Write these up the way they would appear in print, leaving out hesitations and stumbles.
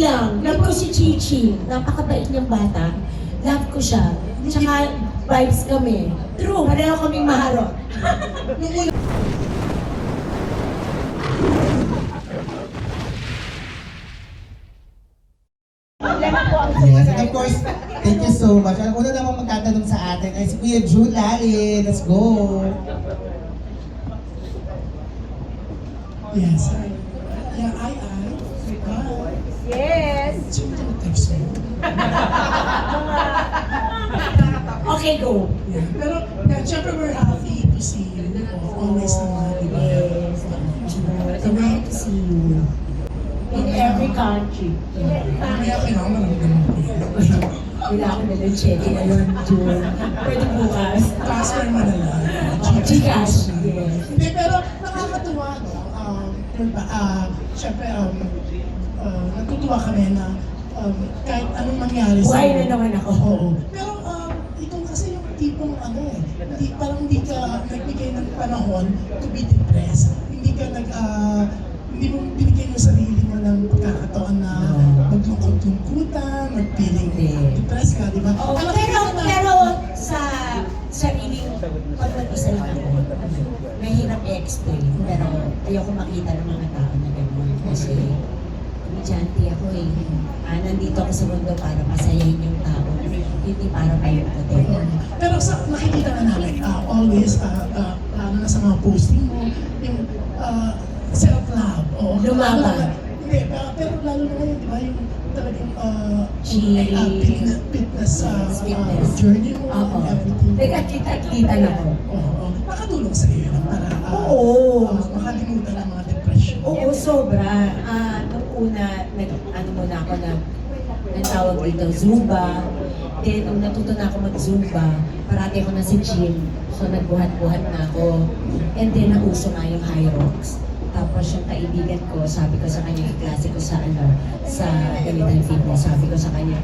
lang. Love ko si Chichi. Napakabait niyang bata. Love ko siya. Tsaka vibes kami. True, pareho kaming maharot. Yes, and of course, thank you so much. Ang una naman magtatanong sa atin ay si Kuya June Lali. Let's go! Yes. Yeah, Yes. Sino ito mag-text mo? Okay, go. Yeah. Pero, yeah, syempre we're happy to see you. Always naman, di ba? Yes. I'm happy to see you. In every country. Kaya kailangan maramdaman ko yun. Wala ako na lang check ngayon, June. Pwede bukas. Transfer mo na lang. Gcash. Yes. Hindi, pero nakakatuwa, no? Syempre, natutuwa kami na kahit anong mangyari sa... Buhay na naman ako. Oo. Pero ikaw kasi yung tipong parang hindi ka nagbigay ng panahon to be depressed. Hindi ka hindi mo binigay yung sarili mo ng pagkakataon na maglungkot-lungkutan, mag-feeling depressed ka, di ba? Oo, pero sa sariling pag mag-isa lang ako, mahirap i-explain. Pero ayoko makita ng mga tao na gano'n. Kasi komedyante ako eh. Nandito ako sa mundo para masayahin yung tao. Hindi para payukotin. Pero nakikita na namin, always, lalo na sa mga posting mo, yung self-love. Lumaban. Hindi, pero lalo na ngayon, di ba, yung talagang fitness journey mo and everything. Nagkakita-kita na ako. Oo. Nakatulong sa iyo yun para makalimutan ang mga depression. Oo, sobra. Nung una, muna ako ng tawag dito, Zumba. Then, nung natuto na ako mag-Zumba, parati ako na si gym. So, nagbuhat-buhat na ako. And then, nauso nga yung High Rocks. Tapos yung kaibigan ko, sabi ko sa kanya, yung klase ko sa Galitan Fitness, sabi ko sa kanya,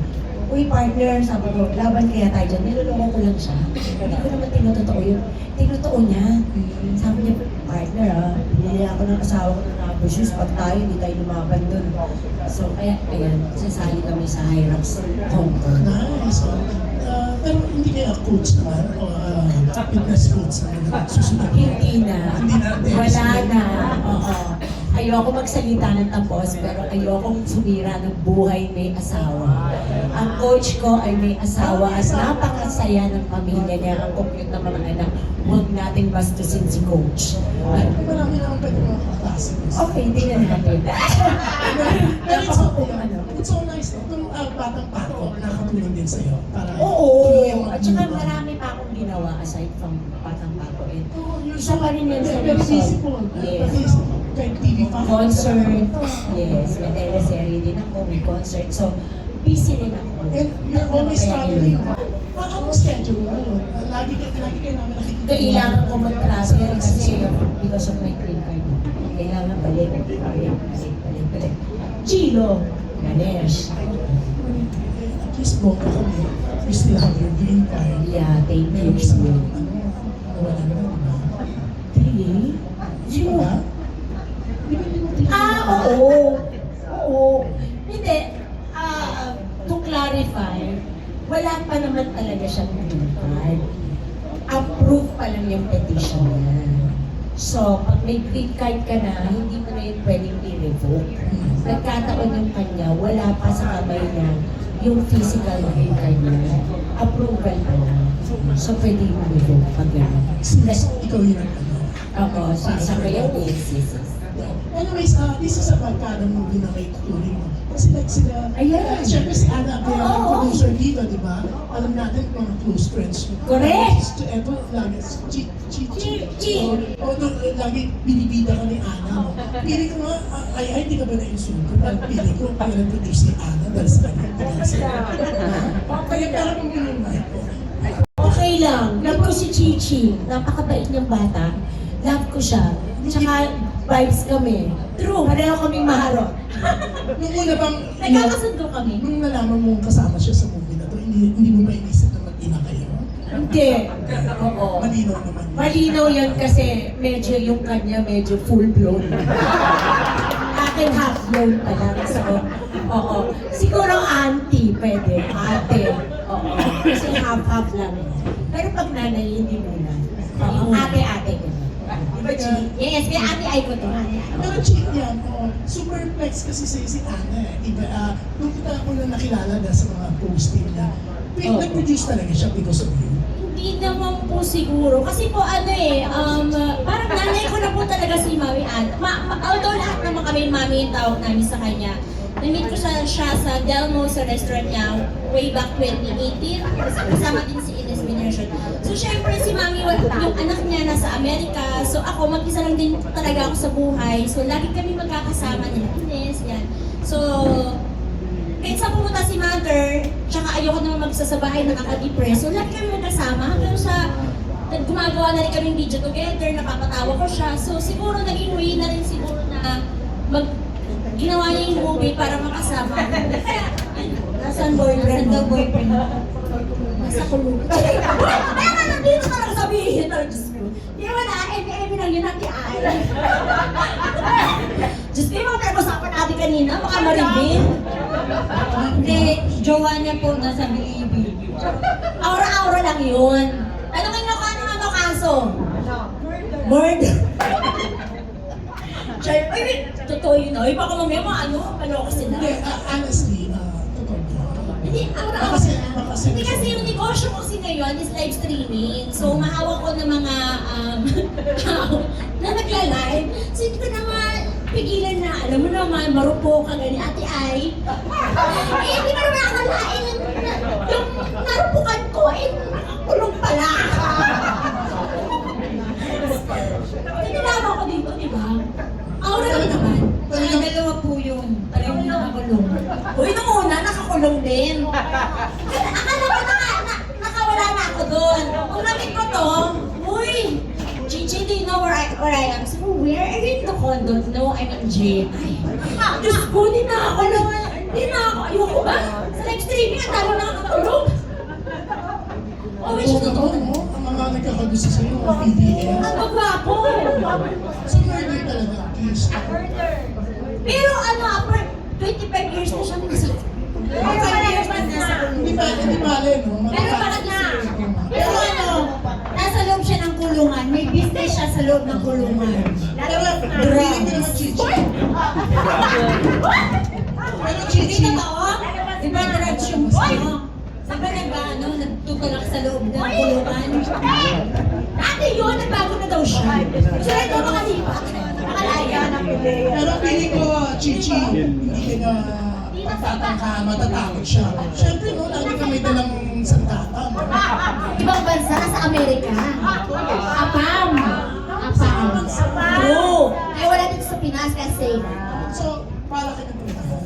uy partner, sabi ko, laban kaya tayo dyan, niloloko ko lang siya. Hindi ko naman tinutotoo yun. Tinutoo niya. Sabi niya, partner binili ako ng asawa ko ng rubber shoes, pag tayo, hindi tayo lumaban dun. So, kaya, ayan, sasali kami sa High Rocks, Hong Kong. Nice. Pero hindi kaya coach naman o fitness coach naman susunod? Hindi na. Hindi na. Wala na. Oo. Ayoko magsalita ng tapos, pero ayokong sumira ng buhay may asawa. Ang coach ko ay may asawa at napakasaya ng pamilya niya. Ang cute na mga anak. Huwag nating bastusin si coach. Marami na ang pwede mga kaklase. Okay, hindi na natin. Pero it's so nice. Itong batang pato, nakakatulong din sa'yo. Oo. At saka marami pa akong ginawa aside from Batang Pato. Isa pa rin yan sa Very busy po. Yes. Kahit TV5. Concert. Yes. May teleserye din ako. May concert. So, busy rin ako. And you're always traveling. Ano schedule mo? Lagi ka namin nakikita. Kailangan ko mag-transfer kasi because of my green card. Kailangan balik. Balik. Chilo. Ganesh. At least bongga kami. You still have your green card. Yeah, thank you. Meron sa wala na, di ba? Really? Di ba? Oo. Oo. Hindi. To clarify, wala pa naman talaga siyang green card. Approve pa lang yung petition niya. So, pag may green card ka na, hindi mo na yun pwedeng i-revoke. Nagkataon yung kanya, wala pa sa kamay niya yung physical green card niya. Approval pa lang. So, pwede yung i-revoke pag gano'n. Since ikaw yun ang Ako, sa kaya basis. Anyways, this is a barkada movie na may tuturing mo. Kasi like sila, Ayan. Siyempre si Ana Abel, ang Oo. producer dito, di ba? Alam natin mga close friends. Correct. Ito, lagi, Chi. lagi binibida ka ni Ana. No? Pili ko nga, hindi ka ba na-insulto? Parang pili ko, kaya nag-produce si Ana dahil sa kanya. Kaya parang mo yung mic ko. Okay lang. Love ko si Chichi. Napakabait niyang bata. Love ko siya. Tsaka vibes kami. True, pareho kaming maharot. Nung una bang, Nagkakasundo kami. nung nalaman mong kasama siya sa movie na to, hindi mo ba inisip na mag-ina kayo? Hindi. Oo. Malinaw naman yun. Malinaw yan kasi medyo yung kanya medyo full blown. Akin half blown pa lang. So, Oo. Siguro auntie, pwede. Ate. Oo. Kasi half-half lang. Pero pag nanay, hindi muna. Oo. Ate-ate. Diba, Chi? Yes, kaya ate ay ko to. Pero cheap yan, super flex kasi sa'yo si Ana eh. Iba, nung kita ko na nakilala na sa mga posting niya, nag-produce talaga siya because of you. Hindi naman po siguro. Kasi po parang nanay ko na po talaga si Mami Ann. Although lahat naman kami Mami yung tawag namin sa kanya. Na-meet ko siya sa Delmo sa restaurant niya way back 2018. Kasama din si Ines Minercion. So syempre si Mami, yung anak niya nasa Amerika. So ako, mag-isa lang din talaga ako sa buhay. So lagi kami magkakasama nila Ines, yan. So, kahit saan pumunta si Mother, tsaka ayoko naman magsasabahay nakaka-depress. So lagi kami magkasama hanggang sa gumagawa na rin kami video together, napapatawa ko siya. So siguro naging way na rin siguro na ginawa niya yung movie para makasama. Nasaan boyfriend? Daw boyfriend. Nasa kulungan. Kaya nga nandito ka lang sabihin. Diyos ko. Di ba na, eme lang yun natin ay. Diyos ko, yung mga pag-usapan natin kanina, baka maribin. Hindi, jowa niya po nasa Bilibid. Aura-aura lang yun. Ano ano kaso? Murder. Ay, totoo yun. Ay, baka mamaya ano kasi na. Hindi, honestly, totoo ba? Hindi, aura-aura lang. Hindi kasi yung negosyo ko kasi ngayon is live streaming. So, mahawak ko ng mga tao na nagla-live. So, hindi ko naman pigilan na, alam mo naman, marupok ka ganyan, ate ay. Hindi mo naman akalain yung narupukan ko, nakakulong pala. Tinilama ko dito, di ba? Aura lang naman. Dalawa po yun. Pareho na nakakulong. Uy, nung una, nakakulong din. Akala ko nakawala na ako doon. Kung namit ko to, uy, Chichi, do you know where I am? So, where are you in the condo? No, I'm in jail. Ay, Diyos ko, di na ako. Ayoko ba? Sa live streaming, ang talo nakakatulog. Oh, which is totoo. Ang mga nagkakagusto sa'yo, mga PDL. Ang magwapo. So, murder talaga, please. Pero after 25 years na siya nasa. 25 years na nasa. Hindi bale, no? Pero bakit na? Pero nasa loob siya ng kulungan. May business siya sa loob ng kulungan. Narinig ko naman, Chichi. Pero Hindi Chichi, totoo? Di ba drugs yung ano? Di ba nagtutulak sa loob ng kulungan? Ate yun, nagbago na daw siya. Gusto rin daw makalipat. Makalaya ng pulaya. pero feeling ko, Chichi, hindi ka na pagtatangka, matatakot siya. Siyempre, no, lagi ka may dalang sandata, no? Ibang bansa, nasa Amerika. Apam. Oo. Ay wala dito sa Pinas kasi. So, para ka nagpuntahan.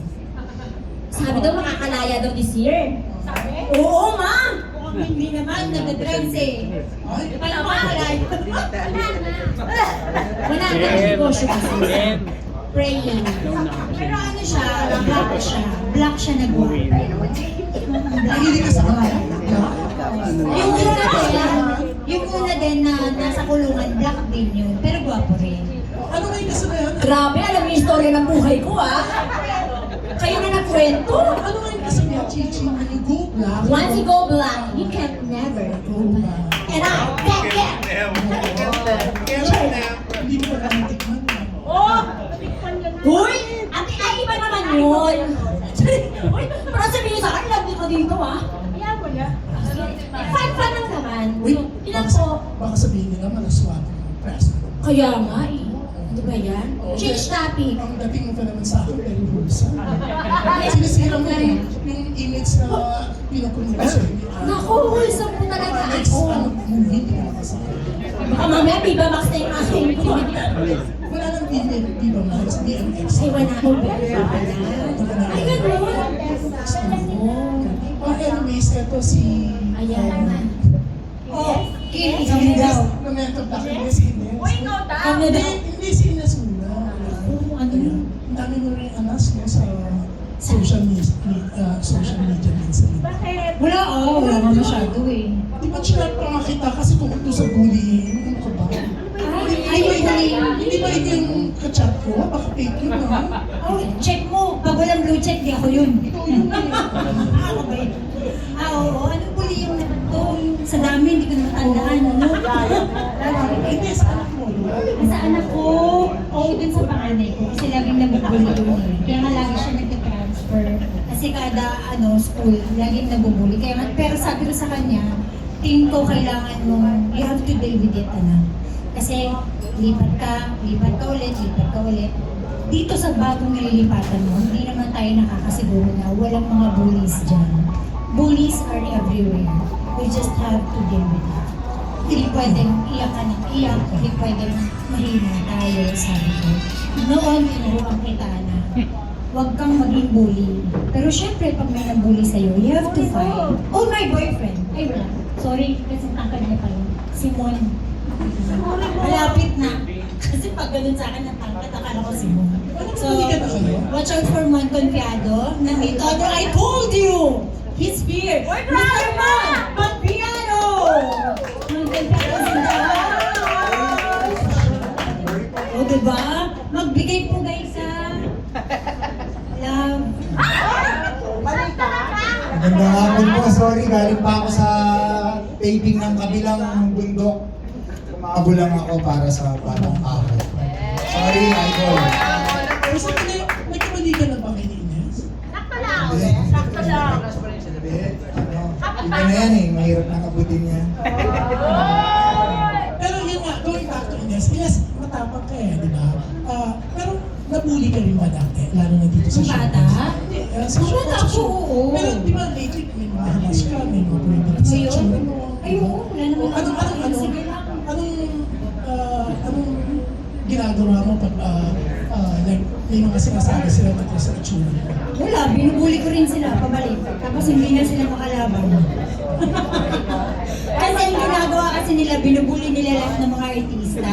Sabi daw makakalaya daw this year. Oo, ma! Hindi naman, nagdadrugs eh. Ay, Walang makakalaya. Wala na negosyo kasi. Praying. Pero ano siya, black siya. Black siya nag-work. nahilig ka sa kanya. Yung una din na nasa kulungan, black din yun. Pero gwapo rin. Ano na yung kasabayan? Grabe, alam mo yung istorya ng buhay ko, ah. Kayo na nagkwento. Ano nga yung kasabayan, Chichi? When you go black, Once you go black, you can never go back. And I can't get. Kaya hindi mo pa natitikman. Oh! Uy! Ate, ay, iba naman yun. Uy, pero sabihin sa akin, lagi ko dito, ah. Fun lang naman. Uy, Ilan po? baka sabihin nila malaswat ng press. Kaya nga, eh. Ano ba yan? Change topic. Ang dating mo pa naman sa akin, very wholesome. Sinisira mo yung image na pinupunta sa Naku, wholesome po talaga next ako. movie, hindi ka nakasama. Baka mamaya, Viva Max na yung aking ko. Wala nang Viva Max, BMX. Ay, wala akong girl pala. Ay, gano'n. Anyways, ito si... Ayan. Oh, Kim, Si kami daw. Memento Black, hindi si Ines. Kami daw. Hindi si Ines Una. Ano yun? Ang dami mo rin anas no, sa social media din sa Liga. Wala nga masyado eh. Di ba chinat pa makita kasi tungkol to sa bullying? Ano ka ba? Ay, Hindi ba ikaw yung ka-chat ko, baka fake yun, ha? Oh, check mo. Pag walang blue check, di ako yun. Ikaw yun, Ako ba yun? Oo. Anong puli yung to? Sa dami, hindi ko na matandaan. Ano? Hindi, sa anak mo, di ba? Sa anak ko, oo, dun sa panganay ko. Kasi laging nabubuli yun eh. Kaya nga lagi siya nagka-transfer. Kasi kada school, laging nabubuli. Pero sabi ko sa kanya, tingin ko kailangan mo, you have to deal with it, anak. Kasi lipat ka ulit. Dito sa bagong nililipatan mo, hindi naman tayo nakakasiguro na walang mga bullies dyan. Bullies are everywhere. We just have to deal with it. Hindi pwedeng iyak ka ng iyak, hindi pwedeng mahina tayo, sabi ko. Noon, tinuruan kita na huwag kang maging bully. Pero syempre, pag may nang-bully sa'yo, you have to fight. Oh, my boyfriend! Ay, wala. Sorry, kasi tangkad niya pala. Simon. Malapit na. Kasi pag ganun sa akin, natangkad, akala ko Simon. So, watch out for Mon Confiado. Nandito, I told you! He's here! Mr. Mon! Confiado! Mon Confiado sa o, diba? Magbigay po guys sa love. Magandang hapon po. Sorry, galing pa ako sa taping ng kabilang bundok. Umabo lang ako para sa batang ako. Sorry, idol. Pero sa kanya, nagkamali ka na ba kay Ines? Hindi. Iba na yan eh. Mahirap na kabutin niya. Pero yun nga, going back to Ines, matapang ka eh, di ba? Pero nabully ka rin ba dati? Lalo na dito sa Ang bata? Hindi, sa Ang showbiz. bata ako, oo. Pero di ba lately, may mga halas ka, may mga pwede sa Ngayon? channel mo. Ay, oo, wala naman ako. Sige lang. Anong ginagawa mo pag like, may mga sinasabi sila tungkol sa itsura mo? Wala, binubuli ko rin sila pabalik. Tapos hindi na sila makalaban. Kasi ang ginagawa kasi nila, binubuli nila lahat ng mga artista.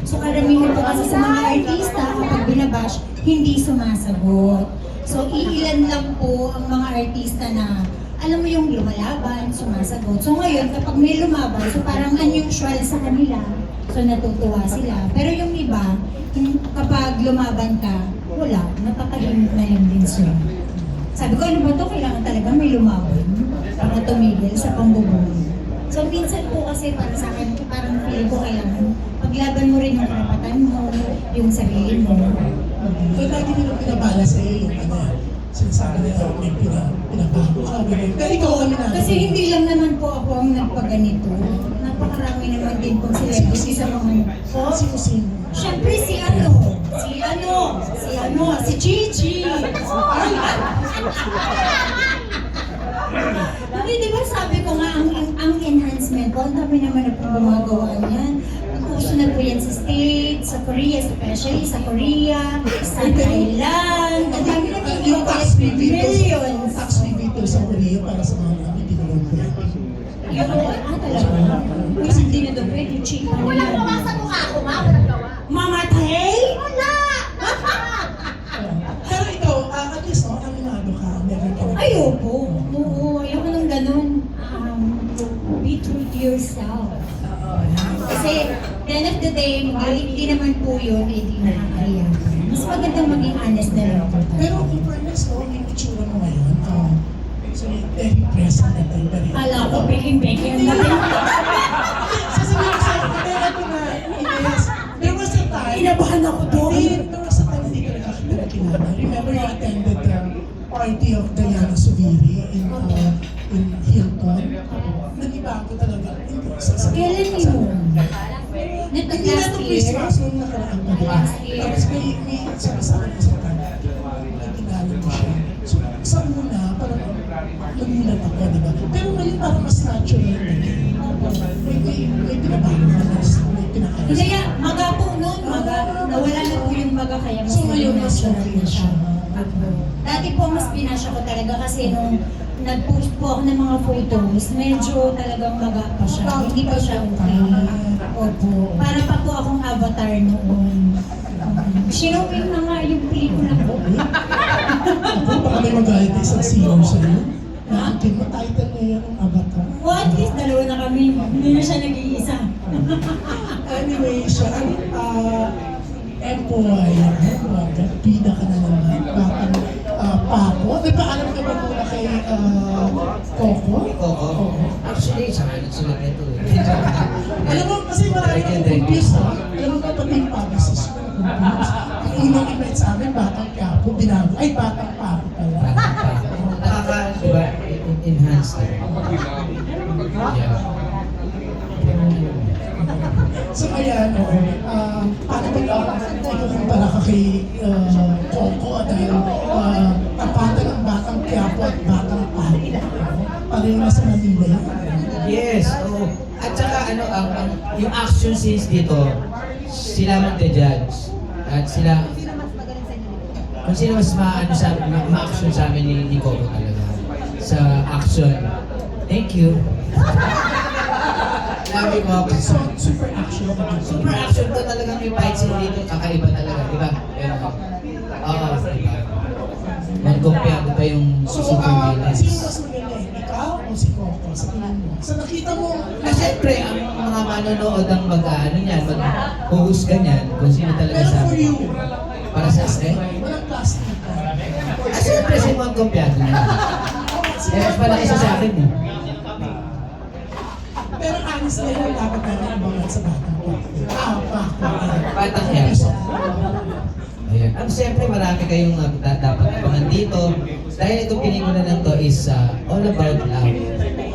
So karamihan po kasi sa mga artista, kapag binabash, hindi sumasagot. So iilan lang po ang mga artista na alam mo yung lumalaban, sumasagot. So ngayon, kapag may lumaban, so parang unusual sa kanila. So natutuwa sila. Pero yung iba, kapag lumaban ka, wala, natatahimik na lang din sila. Sabi ko, ano ba ito? Kailangan talaga may lumaban para tumigil sa pambubuli. So minsan po kasi para sa akin, parang feeling ko kailangan paglaban mo rin yung karapatan mo, yung sarili mo. So lagi nila pinabala sa iyo yung sinasabi nila may pinabago ka, ganun. Pero ikaw kami na. Kasi hindi lang naman po ako ang nagpaganito. Napakarami naman din po celebrity sa mga po. Sino-sino? Siyempre si Chichi. Hindi, di ba sabi ko nga, ang enhancement po, ang dami naman na po gumagawa niyan. Uso na po yan sa States, sa Korea, especially sa Korea, sa Thailand. Ang dami na po Yung tax millions. rebate sa Korea para sa mga hindi naman pwede. Yung talaga. Kasi hindi na daw pwede, cheap. Walang gawa sa mukha ko, ma. Walang gawa. Mamatay? Wala! Pero ikaw, at least, aminado ka, never ka na. Ay, opo. Oo, ayoko nang ganun. Be true to yourself. Kasi, at the end of the day, hindi naman po yun, hindi nakakahiya. Mas magandang maging honest na lang po tayo. Pero in fairness, yung itsura mo ngayon, so very present na tayo. Ala ko, beking-beking ang natin. Sasabihin ko sa'yo, pero ito na, Ines, there was a time, Inabahan ako doon. There was a time hindi ka nakakita na kilala. Remember you attended the party of Diana Suviri in Hilton? Nag-ibago talaga. Kailan yun? Hindi na Last ito year? Christmas nung nakaraan pa diba? Last year. Tapos may sabi sa kanya, nagkinalo mo siya. So sa una, parang nagulat ako, diba? Pero ngayon parang mas natural na din. May pinabago na, may pinakalas. Hindi, maga po noon, maga. Nawala na po yung maga, kaya mas So ngayon, mas natural okay na na siya. siya. Dati po, mas pinasya ko talaga kasi nung nag-post po ako ng mga photos, medyo talagang maga pa siya. Hindi pa siya okay. Opo. Para pa po akong avatar noon. Sinupin na nga yung pelikula ko. Ako, baka may magalit isang senior sa'yo. Nakikin mo, title na yan ang avatar. O at least dalawa na kami. Hindi na siya nag-iisa. Anyway, siya, Empoy, bida ka na naman. Bakang Papo. Nagpaalam ka ba muna kay Coco? Oo. Actually, sa akin nagsulat nito eh. Alam mo, kasi marami akong confused ha. Alam mo ba pati yung publicist ko na-confused. Ang unang invite sa amin, Batang Quiapo, binago. Ay, Batang Papo pala. Diba, enhance na. Yeah. So ayan, paano ba ikukumpara ka kay Coco dahil tapatan ng Batang Quiapo at Batang Papo? Pareho na sa Manila yun. Yes, oo. At saka yung action scenes dito, sila magja-judge. At sila, kung sino mas ma-action sa amin ni Coco talaga. Sa action. Thank you. Love you, Coco. So, super action ka dito. Super action to talagang yung fight scene dito, kakaiba talaga, di ba? Oo, diba? Mag-compare pa yung So, super sino villains. mas magaling? Ikaw o si Coco? Sa tingin mo? Sa nakita mo, Siyempre, ang mga manonood ang mag-ano niyan, mag-huhusga niyan, kung sino talaga pero sa for you, para sa akin. walang plastic ka. Siyempre, si Juan Compiado niya. Mas malaki siya sa akin eh. Pero honestly, yung dapat namin abangan sa Batang Quiapo. Batang Quiapo. Ayan. Siyempre, marami kayong dapat abangan dito. Dahil itong pelikula na to is all about love.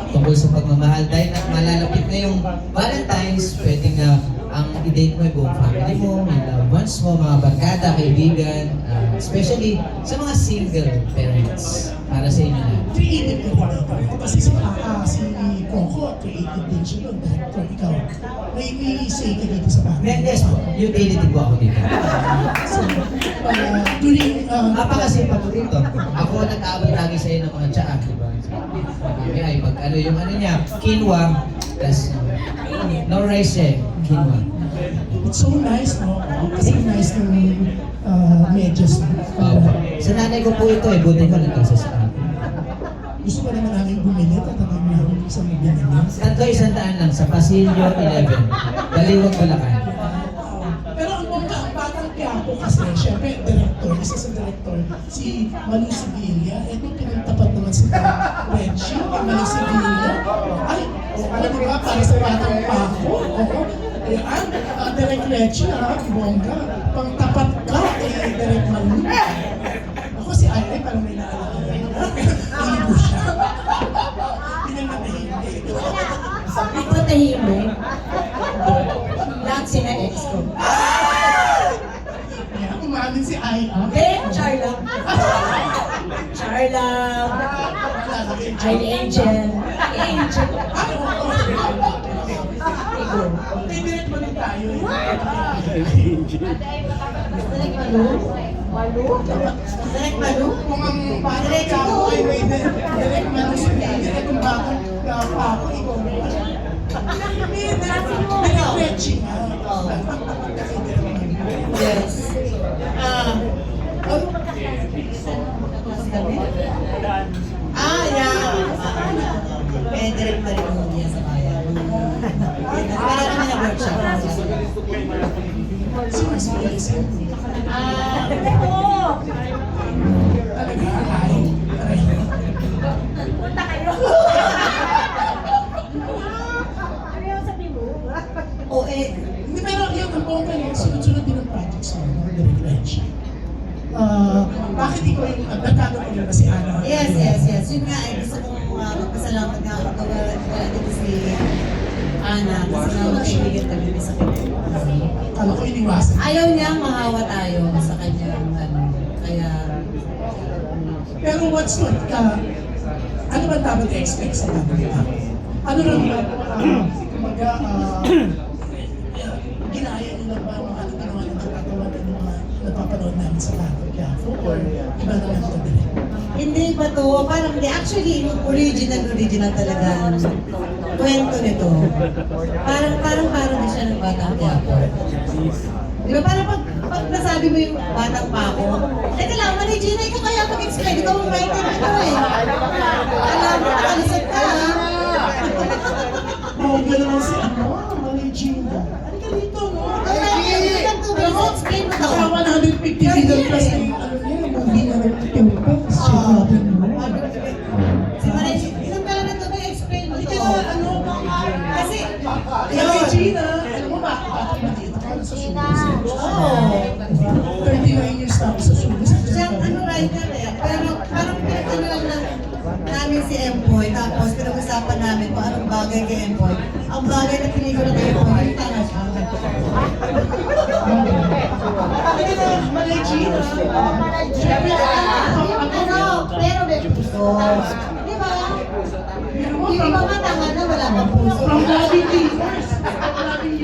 Tungkol sa pagmamahal. Dahil malalapit na yung Valentine's, pwedeng ang i-date mo yung buong family mo, yung loved ones mo, mga barkada, kaibigan, especially sa mga single parents. Para sa inyo na. Creative ka rin dito. Kasi si Coco, creative din siya doon. Director, ikaw. May say ka dito sa Batang Then yes po, utility po ako dito. So, during, Napakasipag ko dito. Ako nag-aabot lagi sa iyo ng mga tsaa, di ba? Sabi ay pag ano yung ano niya, quinoa, tas no rice eh, quinoa. it's so nice, no? Kasi nice ng medyas mo. Sa nanay ko po ito eh, buti ko nagkasa sa akin. Gusto ko naman namin bumili, tatagin namin sa mga binili. Tatlo 100 lang sa Pasilio 11. Baliwag Bulacan. Pero ang Batang Quiapo kasi, syempre, director, isa sa director, si Malu Sevilla. Ito pinagtapat naman si Reggie, kay Malu Sevilla. Ay, alam mo ba, para sa Batang Quiapo, ayan, Direct Reggie, bongga, pangtapat ka kay Direct Malu. Ako si Ay, parang may naalala. Hindi po siya. Pinanatahimik. Sabi ko tahimik. Lahat sila ex ko. Kaya umamin si Ay, Hindi, char lang. Char lang. Ay, Angel. Angel. Ay, oo. Ego. May direct mo din tayo eh. Direk Malu? Malu? Direk Malu? Kung ang Batang Quiapo ay may direct Malu Sevilla, kung Batang Quiapo, ikaw mo. Direct Reggie nga. Yes. Yeah. Eh, direct na rin mo niya sa bayan. Para kami na workshop. Sino si Vincent? Oo. Talaga, Ay. Punta kayo. O eh, Hindi, pero yung ang bongga yun, sunod-sunod din ang projects mo, mga Direct Reggie. Bakit ikaw yung nagkano ko na si Ana? yes. Yun nga, eh, gusto kong magpasalamat nga ako wala dito si Ana. Kasi nga magkaibigan kami sa kanya. Kala ko iniwasan. Ayaw niya mahawa tayo sa kanyang ano. Kaya, Pero what's not, ano ba dapat i-expect sa natin? Ano lang ba, kumbaga, ginaya nila ba ang mga ginawa ng katatawan ng mga napapanood namin sa Batang Quiapo? Or iba naman ito din? hindi ba to? Parang hindi. Actually, yung original talaga ang kwento nito. Parang di siya ng Batang Quiapo. Di ba? Parang pag nasabi mo yung Batang Paco, teka lang, Mali Gina, ikaw kaya mag-explain. Ikaw ang writer ito eh. Alam mo, nakalisod ka ha. Bongga naman si ano, Mali Gina. Ano ka dito, no? Ay, ay, ay, ay, ay, ay, ay, explain mo daw. Naka 150 million plus na yung ano niya, yung movie na nag-Philippines. Si Maray, ilang pala na ito ba explain mo Hindi to? ka ano, Kasi, Kaya Gina, alam mo ba, bakit nandito ka sa showbiz? oo. 39 years na ako sa showbiz. Siyang ano writer eh, pero parang pinagano lang namin si Empoy, tapos pinag-usapan namin kung anong bagay kay Empoy. Ang bagay na pelikula kay Empoy, yung tanga siya. Bakit na, Malay Gina? Siyempre, pero may puso. Di ba? Yung iba nga tanga na wala pang puso. From Loving Leaders.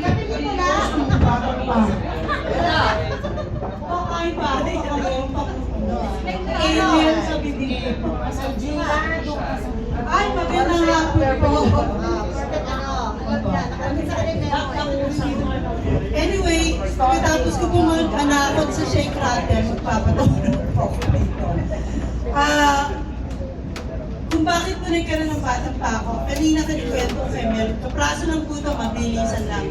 Kapili mo na. Ay, pare, mayroon pa alien sa bibig. Ay, magandang hapon po. Anyway, pagkatapos ko po mag-anakot sa Shake Rattle, magpapatulog po ako dito. Kung bakit po nagkaroon ng batang pa ako, kanina kanikwento ko kay Mel, kapraso lang po ito, mabilisan lang.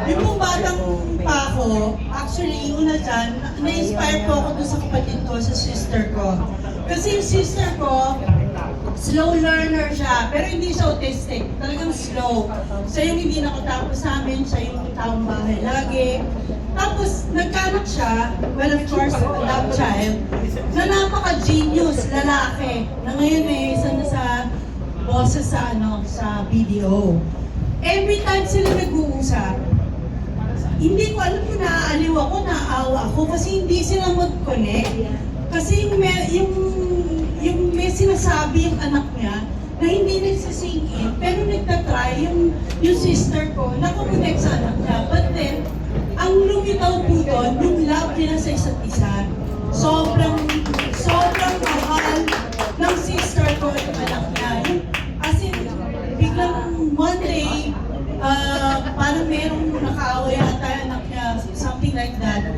Yung pong batang pa ako, actually, una dyan, na-inspire po ako dun sa kapatid ko, sa sister ko. Kasi yung sister ko, slow learner siya, pero hindi siya autistic, talagang slow. Siya yung hindi nakatapos sa amin, siya yung taong bahay lagi. Tapos, nagkanak siya, well of course, a love child, na napaka-genius, lalaki, na ngayon eh, isa na sa bosses sa, sa BDO. Every time sila nag-uusap, hindi ko alam kung naaaliw ako, naaawa ako, kasi hindi sila mag-connect. Kasi yung may sinasabi yung anak niya, na hindi nagsisink in, pero nagtatry yung sister ko, nakakonect sa anak niya. But then, ang lumitaw po doon, yung love nila sa isa't isa. Sobrang mahal ng sister ko yung anak niya. As in, biglang one day, parang merong nakaaway ata yung anak niya, something like that.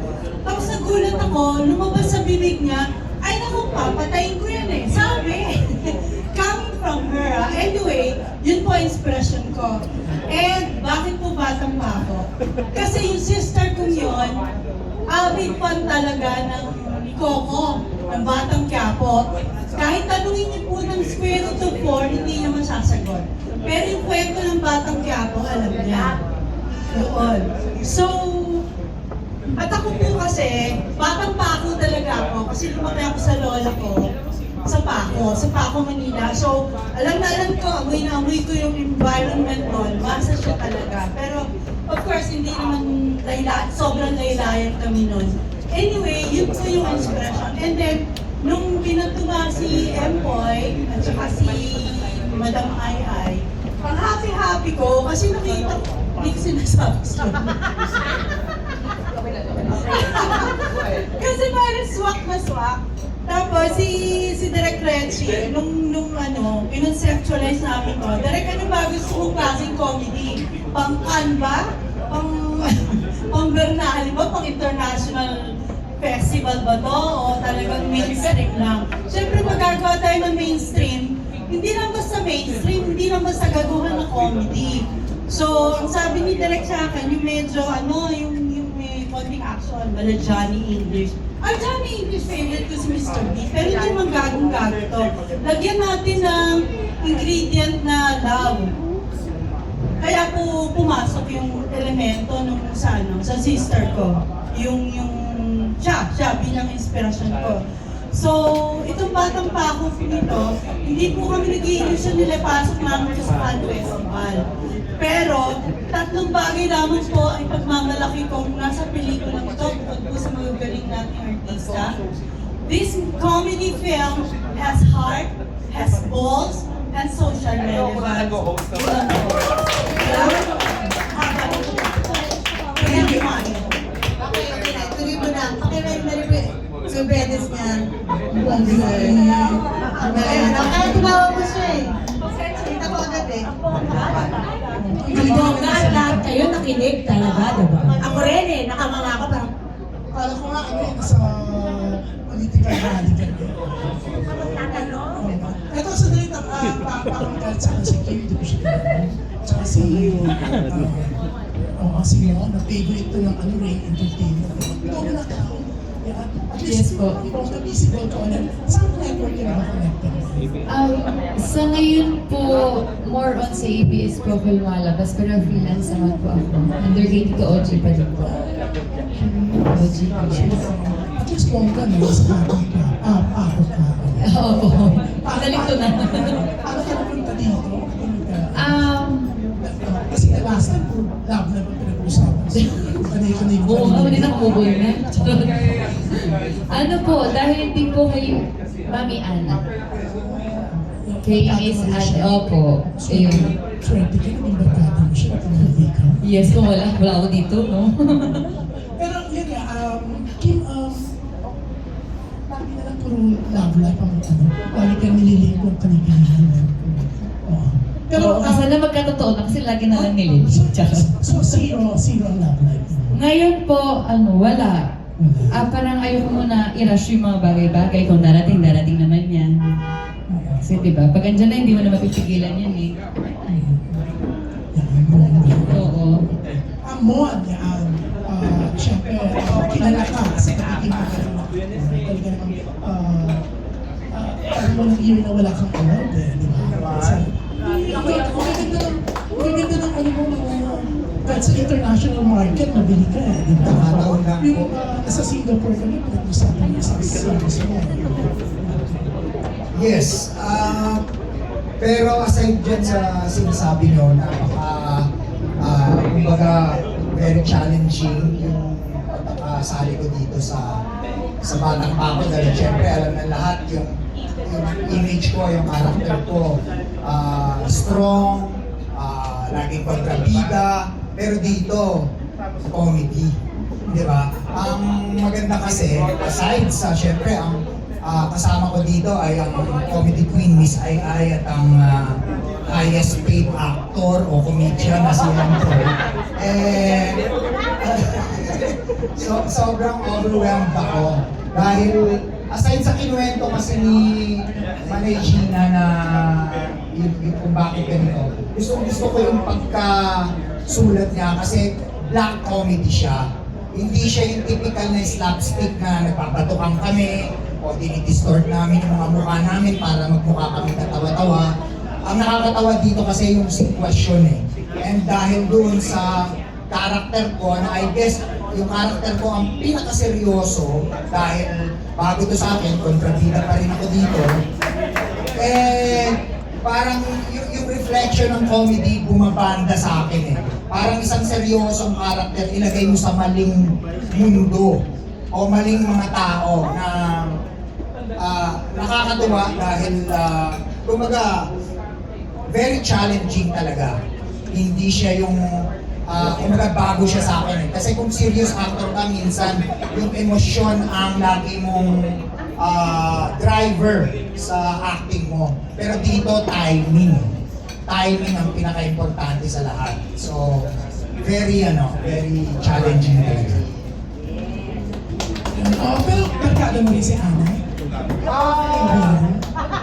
Tapos nagulat ako, lumabas sa bibig niya, ay naku, papatayin ko yan eh. Sabi, coming from her. Anyway, yun po inspiration ko. And bakit po batang pa ako? Kasi yung sister kong yun, big fan talaga ni Coco, ng Batang Quiapo. Kahit tanungin niyo po ng square root of 4, hindi niya masasagot. Pero yung kwento ng Batang Quiapo, alam niya. Doon. So, at ako po kasi, batang Paco talaga ako kasi lumaki ako sa lola ko sa Paco, Manila. So, alam ko, amoy na amoy ko yung environment doon. Masa siya talaga. Pero, of course, hindi naman sobrang laylayan kami noon. Anyway, yun po yung inspiration. And then, nung pinatuma si Empoy at saka si Madam Ai, ang happy-happy ko kasi nakita ko, hindi ko sinasabi sa kasi parang swak na swak. Tapos si Direk Reggie, nung pinonceptualize namin to, Direk, ano ba gusto mong klaseng comedy? Pang-kan ba? Pang-Bernali ba? Pang-international festival ba to? O talagang mainstream lang? Siyempre, magagawa tayo ng mainstream, hindi lang basta mainstream, hindi lang basta gagawa ng comedy. So, ang sabi ni Direk sa akin, yung medyo, yung may konting action, wala Johnny English. Johnny English favorite ko si Mr. B, pero hindi naman gagong-gago to. Lagyan natin ng ingredient na love. Kaya po pumasok yung elemento nung sa sister ko. Siya bilang inspirasyon ko. So, itong batang Paco nito, hindi po kami nag-i-illusion nila pasok namin sa Fan Festival. Pero, tatlong bagay lamang po ay pagmamalaki kong nasa pelikulang ito, bukod po sa mga galing nating artista. This comedy film has heart, has balls, and social relevance. Okay na. Tuloy mo na. Pakiwait na rin sa bedes niya. Kaya tumawag ko siya eh. Kita ko agad eh. Bongga at lahat kayo nakinig talaga, diba? Ako rin eh. Nakanganga ko parang. Kala ko nga nasa political rally ka. Ito sa dali pakakagalit sa akin si Kim, di ko siya. Tsaka si Oo, sige mo, na-favorite to ng Rain Entertainment. Ikaw na tao. Yan. At least, Yes po. ikaw na visible ka ulit. Saan network ka na connected? Sa ngayon po, more on sa ABS po ako lumalabas, pero freelance naman po ako. Under to OG pa din po. OG po, yes. At least kung ka na, sa bagay ka. Ako ka. Oo, nalito na. Paano ka napunta dito? Kasi last time, love na ba pinag-usapan? Kanay-kanay mo. Oo, ako din ang bubol na. Ano po, dahil din po kay Mami Ana. Kay Miss Ana, opo. Ayun. Swerte ka, naging barkada mo siya. Tumulong ka. Yes, kung wala ako dito, no? Pero yun nga, Kim, lagi na lang puro love life ang ano. Lagi ka nililingkod ka ni Kim. Oo. Pero, Pero sana magkatotoo na kasi lagi na lang nililip. so zero ang love life. Ngayon po, wala. Parang ayoko muna i-rush yung mga bagay-bagay. Kung darating naman yan. Kasi diba, pag andyan na, hindi mo na mapipigilan yan eh. Oo. Ang mod, siyempre, kilala ka sa pagiging magaling mo. Talaga namang, parang walang year na wala kang award eh, di ba? Ang ganda ng ano mo, kahit sa international market, mabili ka eh, di ba? Nakataon lang po. Yung nasa Singapore kami, pinag-usapan mo sa series mo. Yes. Pero aside dyan sa sinasabi nyo, kumbaga, very challenging yung pagkakasali ko dito sa Batang Paco. Dahil syempre, alam na lahat yung image ko, yung character ko, strong, laging kontrabida, pero dito, comedy. Di ba? Ang maganda kasi, aside sa syempre, ang kasama ko dito ay ang comedy queen Miss Ai Ai at ang highest paid actor o comedian na si Lantro. Sobrang overwhelmed ako. Dahil aside sa kinuwento kasi ni Manay Gina na yung kung bakit ganito, gusto ko yung pagkasulat niya kasi black comedy siya. Hindi siya yung typical na slapstick na nagpapatukan kami o dinidistort namin yung mga mukha namin para magmukha kami katawa-tawa. Ang nakakatawa dito kasi yung sitwasyon eh. And dahil doon sa character ko, na I guess yung character ko ang pinakaseryoso dahil bago to sa akin, kontrabida pa rin ako dito. Parang yung reflection ng comedy bumabanda sa akin eh. Parang isang seryosong character ilagay mo sa maling mundo o maling mga tao na nakakatuwa dahil kumbaga very challenging talaga. Hindi siya yung kumbaga bago siya sa akin eh. Kasi kung serious actor ka minsan, yung emosyon ang lagi mong driver sa acting mo. Pero dito, timing. Timing ang pinaka-importante sa lahat. So, very challenging talaga. Pero barkada mo rin si Ana.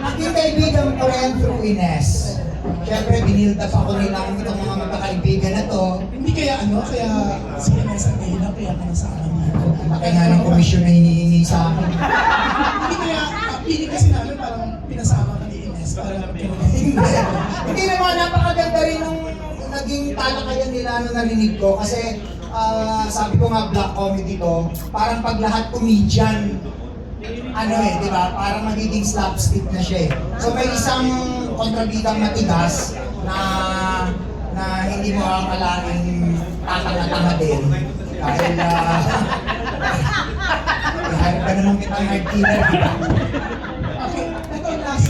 Naging kaibigan ko rin through Ines. Siyempre, binild up ako nilang itong mga magkakaibigan na to. Hindi kaya kaya si Ines ang dahilan, kaya ka nasama niya. Laki nga ng komisyon na hinihingi sa akin. Hindi kaya, piling kasi namin parang pinasama ka ni Ines para Hindi naman, napakaganda rin nung naging talakayan nila nung narinig ko. Kasi sabi ko nga black comedy to, parang pag lahat comedian, di ba? Parang magiging slapstick na siya eh. So may isang kontrabidang matigas na hindi mo akalaing tatanga-tanga din. Dahil iharap ka naman kitang hard killer, di ba? Okay, ito last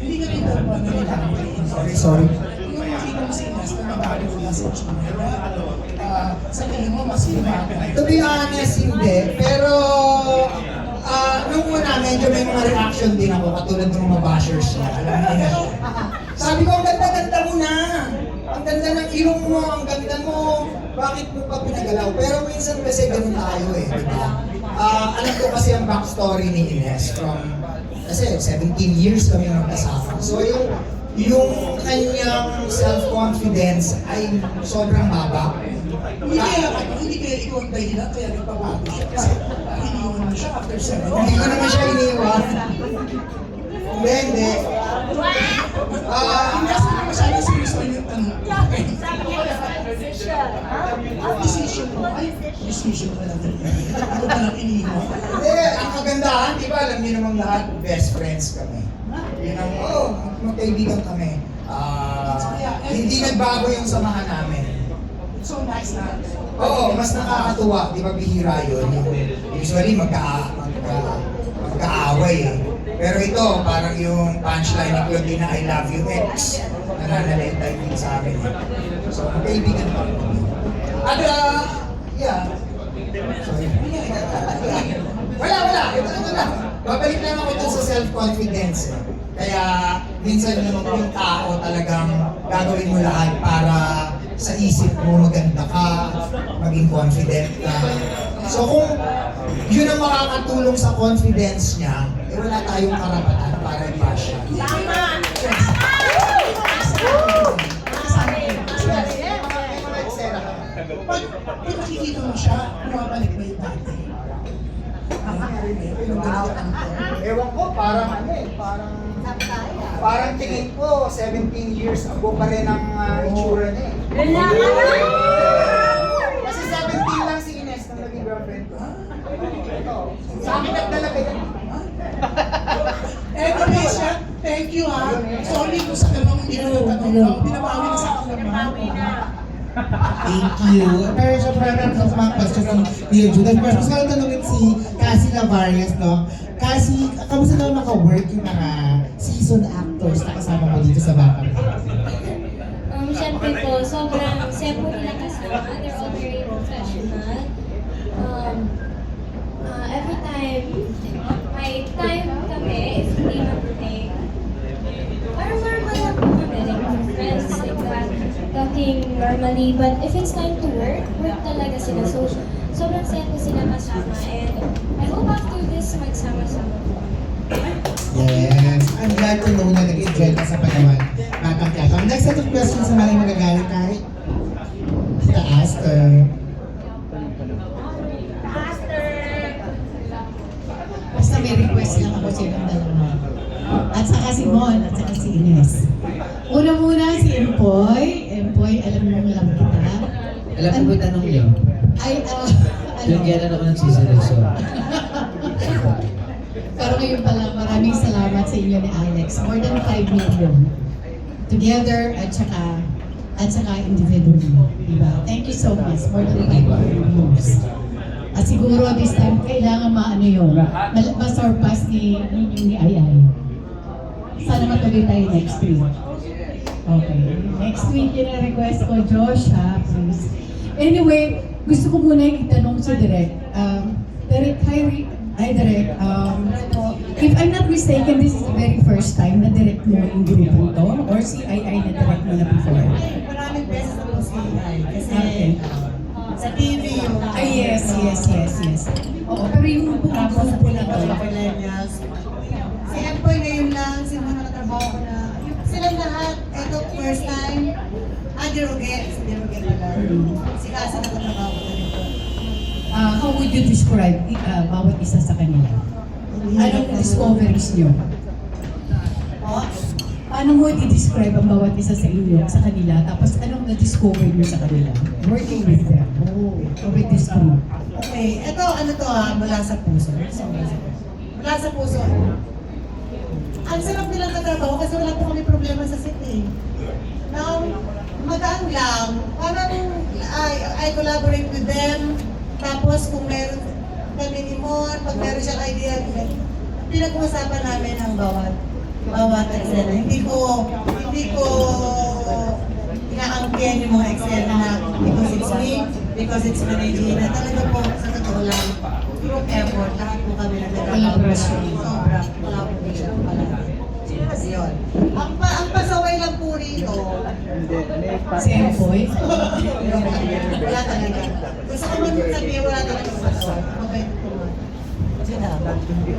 hindi ka rin ba nalilang? Sorry. Yung makita mo si Ines na mabago na sa China, sa tingin mo mas lumaga. To be honest, hindi. Pero nung una, medyo may mga reaction din ako katulad ng mga bashers niya. Alam niyo na. Sabi ko, ang ganda-ganda mo na. Ang ganda ng ilong mo, ang ganda mo. Bakit mo pa pinagalaw? Pero minsan kasi ganun tayo eh, di ba? Alam ko kasi ang backstory ni Ines kasi 17 years kami magkasama. So yung yung kanyang self-confidence ay sobrang baba. Hindi kaya ikaw ang dahilan kaya nagpabago siya kasi iniwan mo siya after 7 Hindi ko naman siya iniwan. Hindi. Hindi kasi masyado seryoso yung tanong. Decision mo. Ay, decision pa lang. Ako pa lang iniwan. Hindi, ang kagandahan, di ba, alam niyo namang lahat, best friends kami. Yun ang, magkaibigan kami. Hindi nagbago yung samahan namin. So nice na. Oo, mas nakakatuwa, di ba, bihira yun. Usually, magkaaway eh. Pero ito, parang yung punchline ni Claudine na I love you ex, nananalita din sa amin. So, magkaibigan pa rin kami. At, yeah. Sorry. Wala. Ito lang. Babalik lang ako dun sa self-confidence. Kaya, minsan yung tao talagang gagawin mo lahat para sa isip mo maganda ka, maging confident ka. So kung yun ang makakatulong sa confidence niya, wala tayong karapatan para i-bash siya. Pag nakikita mo siya, bumabalik ba yung dati? Ewan ko, parang tingin ko, 17 years ago pa rin ang itsura niya eh. Kasi 17 lang si Ines nang naging girlfriend ko. Sa akin nagdalaga yan. Anyway siya, thank you ha. Sorry kung sa dalawang hindi na natanong. Pinabawi na sa akin naman. Thank you. Pero syempre, meron sa mga question ng Leo Judas. Pero gusto ko lang tanungin si Cassie Lavarias, no? Cassie, kamusta naman maka-work yung mga season actors na kasama mo dito sa Baka? Siyempre po, sobrang saya po nila kasama. They're all very professional. Every time, may time kami, if hindi mag-take, parang normal lang po kami. Like, friends, like that, talking normally. But if it's time to work, work talaga sila. So, sobrang saya po sila kasama. And I hope after this, magsama-sama po. Yes. I'm glad to know na nag-enjoy ka sa Palawan. Batang Quiapo. Ang next set of questions sa mga magagaling kahit taas or... Basta may request lang ako sa ilang dalawa. At saka si Mon, at saka si Ines. Una-muna si Empoy. Empoy, alam mo lang kita. Alam ko ba tanong niyo? Ay, Yung kailan ako nagsiseryoso? Pero ngayon pala, maraming salamat sa inyo ni Alex. More than 5 million. Together at saka individually. Diba? Thank you so much. More than 5 million views. At siguro this time, kailangan maano yun. Masurpass ni Ayay. Sana matuloy tayo next week. Okay. Next week, yun ang request ko, Josh, ha? Please. Anyway, gusto ko muna itanong si Direk. Direk, hi Direk. If I'm not mistaken, this is the very first time na direct mo yung grupo to? Or si Ay na direct mo na before? Maraming beses na po si Ay. Kasi Okay. sa TV yung... Ay, yes. Oo, pero yung Tapos grupo po na na to. mga millennials. Si Empoy ngayon lang, si mga nakatrabaho ko na. Silang lahat, ito first time. Si Diroge pala. Si Casa nakatrabaho ko na rin. How would you describe bawat isa sa kanila? Anong discoveries niyo? Paano mo i-describe ang bawat isa sa inyo, sa kanila? Tapos anong na-discover niyo sa kanila? Working with them. Or with this group. Okay, ito ano to ha, mula sa puso. Mula sa puso. Ang sarap nilang katrabaho kasi wala po kami problema sa set eh. Now, magaan lang. Parang I collaborate with them. Tapos kung meron kami ni Mon, pag meron siyang idea, pinag-uusapan namin ang bawat eksena. Hindi ko inaangkin yung mga eksena na because it's me, because it's Manegina. Talaga po, sa totoo lang, group effort, lahat po kami Collaboration. Sobrang collaboration pala. Yun. Ang pasaway lang po rito, Si Empoy? wala talaga. Gusto ko man sabihin, wala talaga pasaway. Okay po.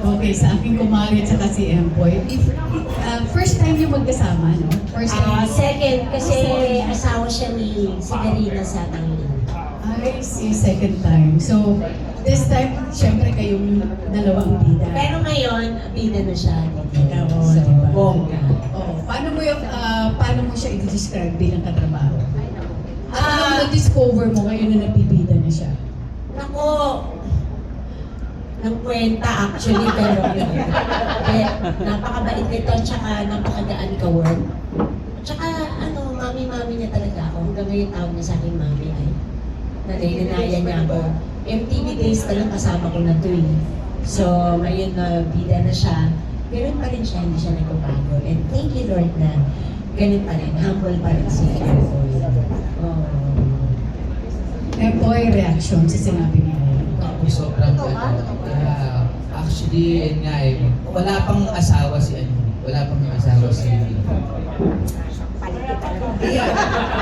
Okay, sa aking kumari at saka si Empoy. First time yung magkasama, no? First time. Second, kasi asawa siya ni Severina sa Tangin. Ay, si second time. So, this time, syempre kayong dalawang bida. Pero ngayon, bida na siya. Oo, So, diba? bongga. Oh, paano mo siya i-describe bilang katrabaho? At ano na-discover mo ngayon na nabibida na siya? Ako, ng kwenta actually, pero napakabait nito, tsaka napakagaan ka word. Tsaka mami-mami niya talaga ako. Hanggang ngayon tawag niya sa akin mami ay nanay-nanayan niya ako. MTV days na lang kasama ko na to eh. So, ngayon na bida na siya, ganun pa rin siya, hindi siya nagbabago. And thank you Lord na ganun pa rin, humble pa rin si Empoy. Empoy, reaction sa sinabi niya. Ako sobrang actually, yun nga eh, wala pang asawa si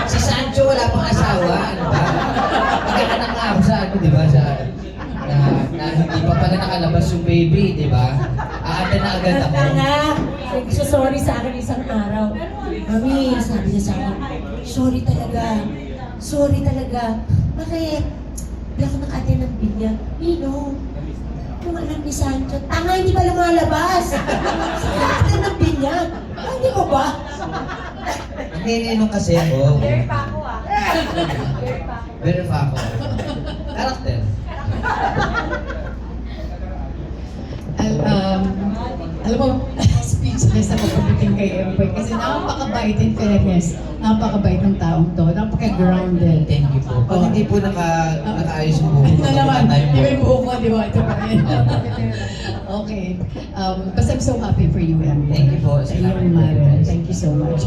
si Sancho wala pang asawa, ano ba? Nagkakanak nga ako sa di ba, na hindi pa pala nakalabas yung baby, di ba? Aada na agad ako. Nagsasorry sa akin isang araw. Mami, sabi niya sa akin, sorry talaga. Bakit? Hindi ako naka-attend ng binyag. Nino, kung alam ni Sancho, tanga, hindi ba lumalabas? Naka-attend ng binyag. Hindi ko ba? Naninong kasi ako. Very pa ako. Karakter. Alam mo, speechless ako pagdating kay Empoy kasi napakabait in fairness. Napakabait ng taong to. Napaka-grounded. Thank you po. Pag hindi po nakaayos yung buhok ko, Ito naman, tayo di ba yung buhok ko, di ba? Ito pa rin. Okay. Basta I'm so happy for you, Empoy. Thank you po. Sa iyong mother. Thank you so much.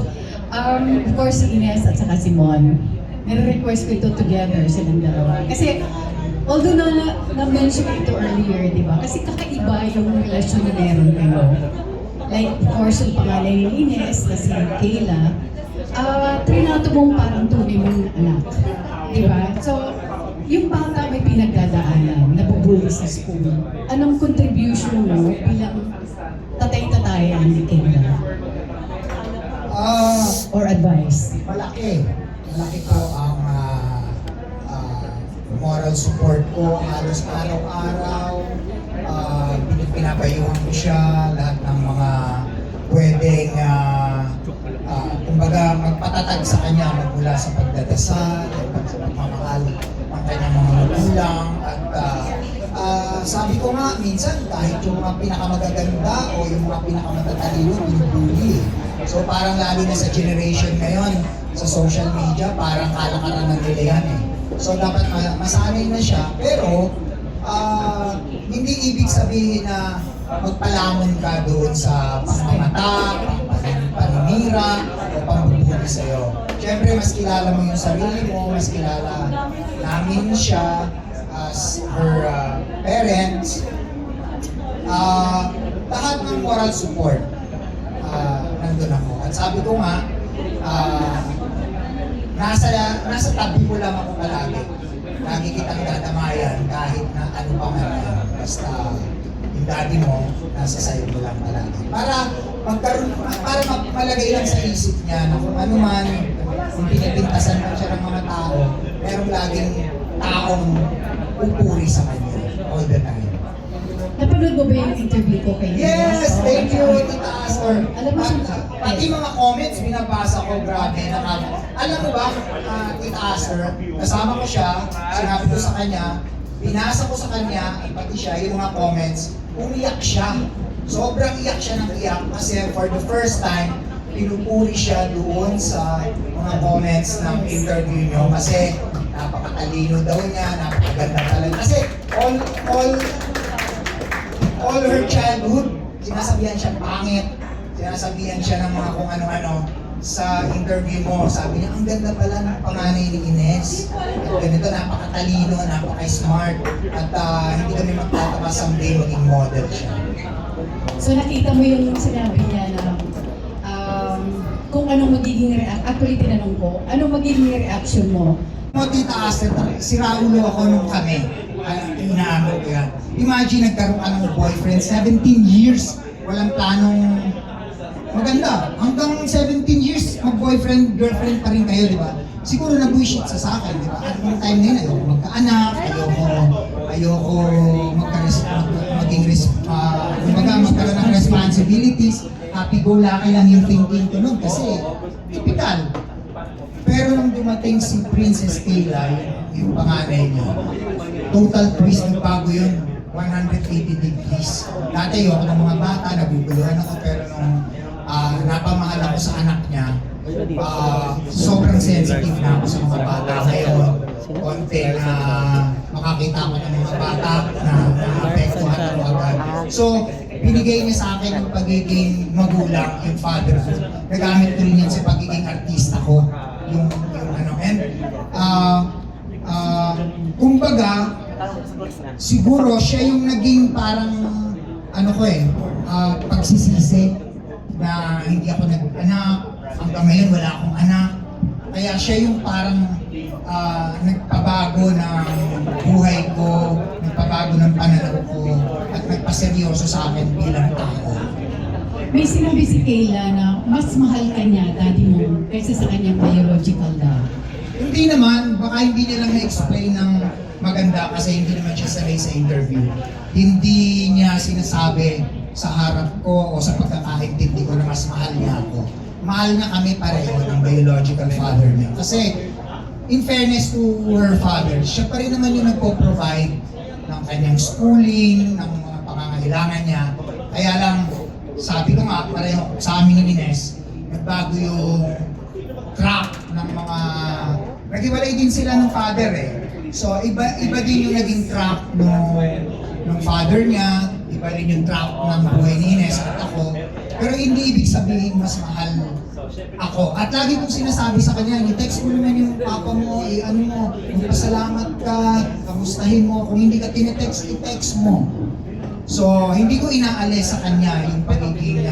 Of course, si Ines at saka si Mon, nire-request ko ito together silang dalawa. Kasi, although na-mention ito earlier, di ba? Kasi kakaiba yung relasyon na meron kayo. Like, of course, yung pangalan ni Ines, na si Kayla, trinato mong parang tunay mong anak. Di ba? So, yung bata may pinagdadaanan, nabubuli sa school. Anong contribution mo bilang tatay-tatayan ni Kayla? Or advice? Malaki po ang moral support ko halos araw-araw. Pinabayuhan ko siya lahat ng mga pwedeng kumbaga magpatatag sa kanya magmula sa pagdadasal, sa pagmamahal ng kanyang mga magulang at sabi ko nga minsan kahit yung mga pinakamagaganda o yung mga pinakamatatalino binubuli. So parang lalo na sa generation ngayon sa social media parang kalakaran ng nila yan eh. So dapat masanay na siya pero hindi ibig sabihin na magpalamon ka doon sa pangmamata, paninira, o pambubuli sa'yo. Siyempre, mas kilala mo yung sarili mo, mas kilala namin siya as her parents. Lahat ng moral support, nandun ako. At sabi ko nga, nasa tabi ko lang ako palagi. Lagi kitang dadamayan kahit na ano pa man yan. Basta yung daddy mo, nasa sayo mo lang palagi. Para malagay lang sa isip niya na kung ano man, kung pinipintasan man siya ng mga tao, merong laging taong pupuri sa kanya all the time. Napanood mo ba yung interview ko kay Yes! Thank you, Tita Astor. Alam mo Pati mga comments, binabasa ko, grabe. Alam mo ba, Tita Astor, kasama ko siya, sinabi ko sa kanya, binasa ko sa kanya, at pati siya, yung mga comments, umiyak siya. Sobrang iyak siya ng iyak kasi for the first time, pinupuri siya doon sa mga comments ng interview niyo kasi napakatalino daw niya, napakaganda talaga. Kasi all her childhood, sinasabihan siya pangit, sinasabihan siya ng mga kung ano-ano sa interview mo. Sabi niya, ang ganda pala ng panganay ni Ines. At ganito, napakatalino, napaka-smart. At hindi kami magtataka someday maging model siya. So nakita mo yung sinabi niya na kung anong magiging reaction, actually tinanong ko, anong magiging reaction mo? Tita Astor, si Raulo ako nung kami. inaano ko yan. Imagine nagkaroon ka ng boyfriend, 17 years, walang planong maganda. Hanggang 17 years, mag-boyfriend, girlfriend pa rin kayo, di ba? Siguro na-bullshit sa akin, di ba? At yung time na yun, ayoko magkaanak, ayoko magkaroon ng responsibilities, happy-go-lucky lang yung thinking ko nun kasi typical. Pero nung dumating si Princess Kayla, yung panganay niya, total twist, nagbago yun, 180 degrees. Dati ayoko ng mga bata, naguguluhan ako, pero nung napamahal ako sa anak niya, sobrang sensitive na ako sa mga bata. Ngayon, konti na makakita ko ng mga bata na naapektuhan ako agad. So, binigay niya sa akin yung pagiging magulang, yung fatherhood. Nagamit ko rin yan sa pagiging artista ko. Yung ano, and kumbaga, siguro siya yung naging parang pagsisisi na hindi ako nag-anak, hanggang ngayon wala akong anak. Kaya siya yung parang nagpabago ng buhay ko, nagpabago ng pananaw ko, at nagpaseryoso sa akin bilang tao. May sinabi si Kayla na mas mahal ka niya, daddy mo, kaysa sa kanyang biological dad. Hindi naman, baka hindi niya lang na-explain ng maganda kasi hindi naman siya sanay sa interview. Hindi niya sinasabi sa harap ko o sa pagkakaintindi ko na mas mahal niya ako. Mahal niya kami pareho ng biological father niya. Kasi, in fairness to her father, siya pa rin naman yung nagpo-provide ng kanyang schooling, ng mga pangangailangan niya. Kaya lang, sabi ko nga, pareho sa amin ni Ines, nagbago yung track ng mga... Naghiwalay din sila ng father eh. So, iba din yung naging track ng father niya, iba rin yung track ng buhay ni Ines at ako. Pero hindi ibig sabihin mas mahal ako. At lagi kong sinasabi sa kanya, i-text mo naman yung papa mo, magpasalamat ka, kamustahin mo. Kung hindi ka tinetext, i-text mo. So, hindi ko inaalis sa kanya yung pagiging,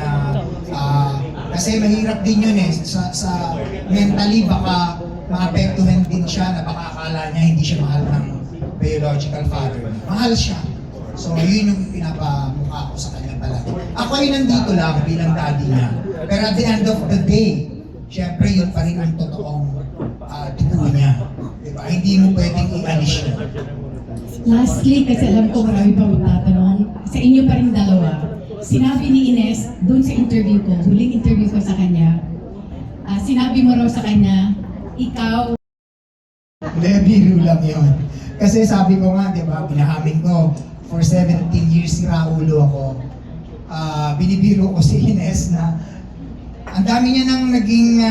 kasi mahirap din yun eh, sa mentally baka maapektuhan din siya na baka akala niya hindi siya mahal ng biological father. Mahal siya. So, yun yung pinapamukha ko sa kanya pala. Ako ay nandito lang bilang daddy niya. Pero at the end of the day, syempre yun pa rin ang totoong dugo niya. Diba? Hindi mo pwedeng i-alish yun. Lastly, kasi alam ko marami pang magtatanong, sa inyo pa rin dalawa, sinabi ni Ines, doon sa interview ko, huling interview ko sa kanya, sinabi mo raw sa kanya, ikaw... Hindi, biro lang yun. Kasi sabi ko nga, di ba, pinahamin ko, for 17 years si Raulo ako. Binibiro ko si Ines na ang dami niya nang naging,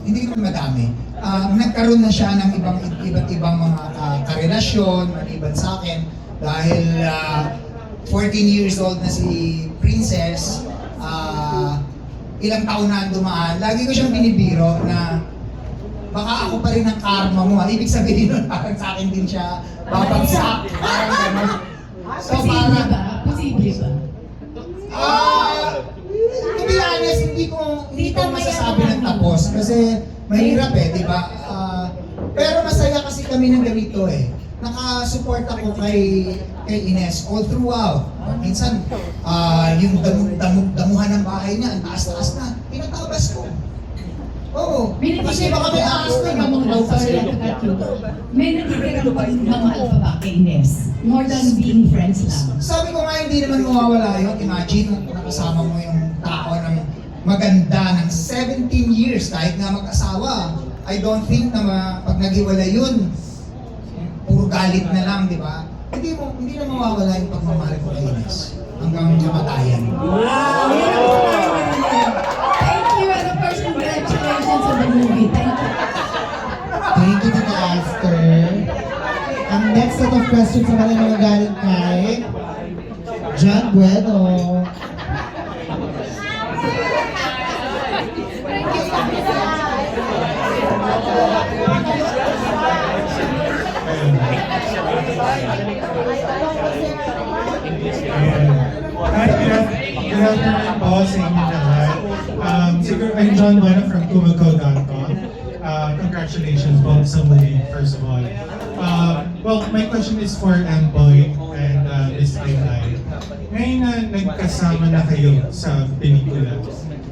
hindi naman madami, nagkaroon na siya ng iba't ibang mga karelasyon, maliban sa akin, dahil 14 years old na si Princess, ilang taon na dumaan, lagi ko siyang binibiro na baka ako pa rin ang karma mo. Ibig sabihin nun, parang sa akin din siya babagsak. Parang gano'n. So Posible ba? Posible ba? To be honest, hindi ko masasabi ng tapos. Kasi mahirap eh, di ba? Pero masaya kasi kami ng ganito eh. Nakasupport ako kay Ines all throughout. Minsan, yung damuhan ng bahay niya, ang taas-taas na, pinatabas ko. Oo, kasi baka may ahas na mamanglaw kasi. May natitirang pagmamahal pa ba kay Ines? More than being friends lang. Sabi ko nga, hindi naman mawawala yun. Imagine, nakasama mo yung tao ng maganda ng 17 years kahit nga mag-asawa. I don't think na pag naghiwalay yun, puro galit na lang, di ba? Hindi na mawawala yung pagmamahal ko kay Ines hanggang kamatayan. Wow! Thank you, and of course, congratulations on the movie. Thank you. Thank you, Tita Aster. Ang next set of questions naman ay mga galing kay John Bueno. Good afternoon po sa inyo lahat. Siguro, I'm John Bueno from Kumako.com. Congratulations, both sa movie, first of all. Well, my question is for Boy and Miss Ai. Ngayon na nagkasama na kayo sa pelikula,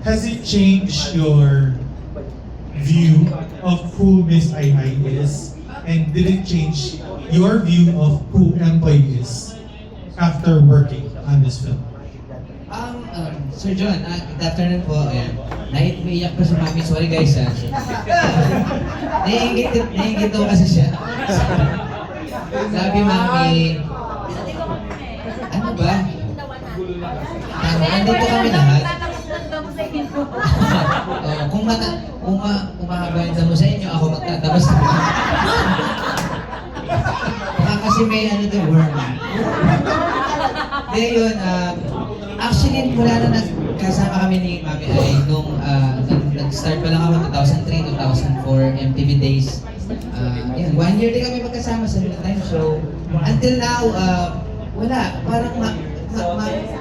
has it changed your view of who Miss Ai is? And did it change your view of who Boy is after working on this film? Sir John, good afternoon po. Ayan. Naiiyak pa si Mami. Sorry guys. Naiingit ko kasi siya. Sabi Mami, ano ba? Nandito kami lahat. Kung umahaba yung damo sa inyo, ako magtatabas. Baka kasi may worm. Kaya yun, actually, mula na nagkasama kami ni Mami Ai, nung nag-start pa lang ako 2003, 2004, MTV Days. Yan, 1 year din kami magkasama sa time show. Until now, wala. Parang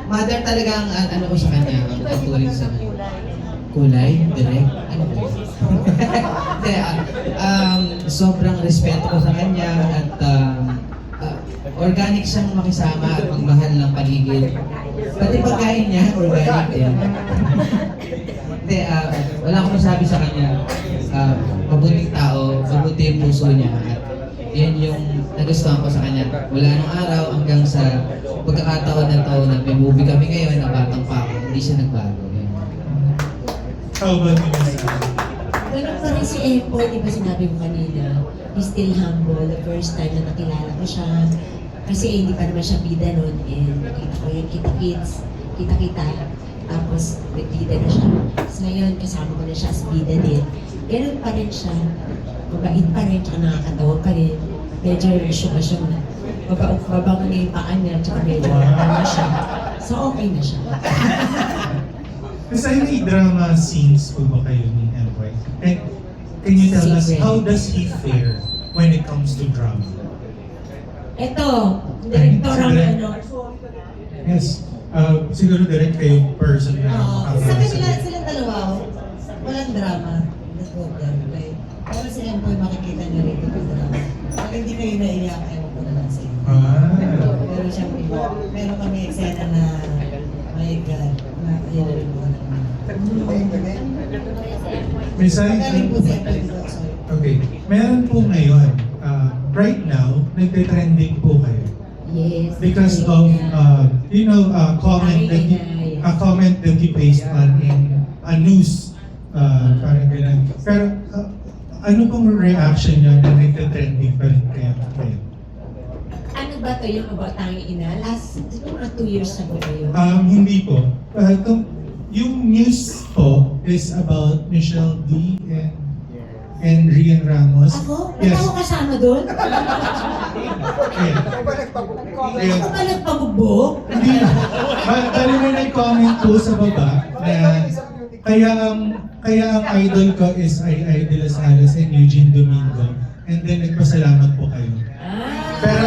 mother talaga ang ano ko sa kanya, ang pagturing sa kulay, direct, ano ba? Hindi, sobrang respeto ko sa kanya at organic siyang makisama at magmahal ng paligid. Pati pagkain niya, organic din. Hindi, wala akong masabi sa kanya. Mabuting tao, mabuti yung puso niya. At yun yung nagustuhan ko sa kanya. Mula nung araw hanggang sa pagkakataon na to na may movie kami ngayon na batang pa ako, hindi siya nagbago. How about you, Miss Ai? Ganun pa rin si Empoy, di ba sinabi mo kanina, he's still humble. The first time na nakilala ko siya, kasi hindi pa naman siya bida noon, and nakita ko yun, kita-kita, tapos nagbida na siya. So ngayon, kasama ko na siya as bida din. Ganun pa rin siya, mabait pa rin, tsaka nakakatawa pa rin. Medyo syuma-syuma. Babangon niya yung paa niya, tsaka medyo nakakatawa siya. So okay na siya. Kasi may drama scenes po ba kayo ni Empoy? And can you tell us, how does he fare when it comes to drama? Ito, director ang ano. Yes. Siguro direct kayo person na Sa kanila, silang dalawa, walang drama. Pero si Empoy makikita niyo rito yung drama. Pag hindi kayo naiyak, ewan ko na lang sa inyo. Pero siyempre, meron kami eksena na, my God, na yun na rin po. Miss Ai, Magaling po si Empoy dito, sorry. okay. Meron po ngayon, right now, nagte-trending po kayo. Yes. Because of, comment that a comment that you placed on in a news, parang ganun. Pero, ano pong reaction niyo na nagte-trending pa rin kayo? Ano ba ito yung about tanging ina? Siguro 2 years na po kayo. Hindi po. Yung news po is about Michelle D. and Rian Ramos. Ako? Yes. Ba't ako kasama doon? Ayan. Ayan. Ako ba nagpabugbog? Hindi. Bali may nag-comment po sa baba na kaya ang idol ko is Ai de las Alas and Eugene Domingo. And then nagpasalamat po kayo. Pero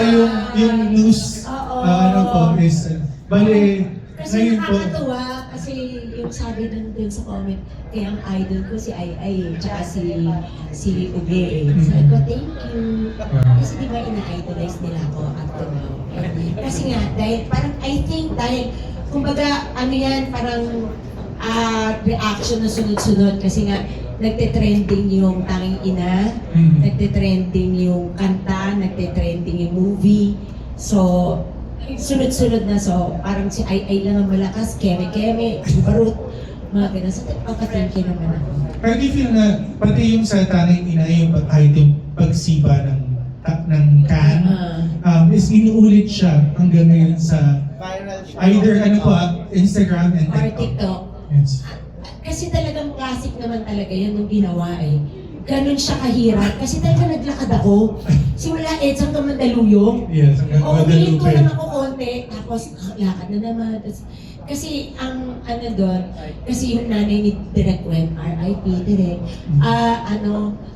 yung news ano po is bali Kasi ngayon po. nakakatuwa kasi yung sabi dun sa comment, kaya ang idol ko si Ai tsaka si Uge Sabi ko, thank you. Kasi di ba ina-idolize nila ako up to now. Kasi nga, dahil parang I think dahil, kumbaga ano yan, parang reaction na sunod-sunod kasi nga nagte-trending yung Tanging Ina, nagte-trending yung kanta, nagte-trending yung movie. So, sunod-sunod na. So, parang si Ai lang ang malakas, keme-keme, barut, mga ganun. So, thank you naman ako. Pero do you feel na pati yung sa Tanging Ina yung kahit yung pagsiba ng can is inuulit siya hanggang ngayon sa either ano po, Instagram and Or TikTok. TikTok. Yes. Kasi talagang classic naman talaga yun nung ginawa eh. Ganun siya kahirap. Kasi talaga naglakad ako. Simula Eds hanggang Mandaluyong. Yes, hanggang Oo, Guadalupe. ko lang ako konti. Tapos lakad na naman. Tapos, kasi ang ano doon, kasi yung nanay ni Direk Wen, RIP Direk,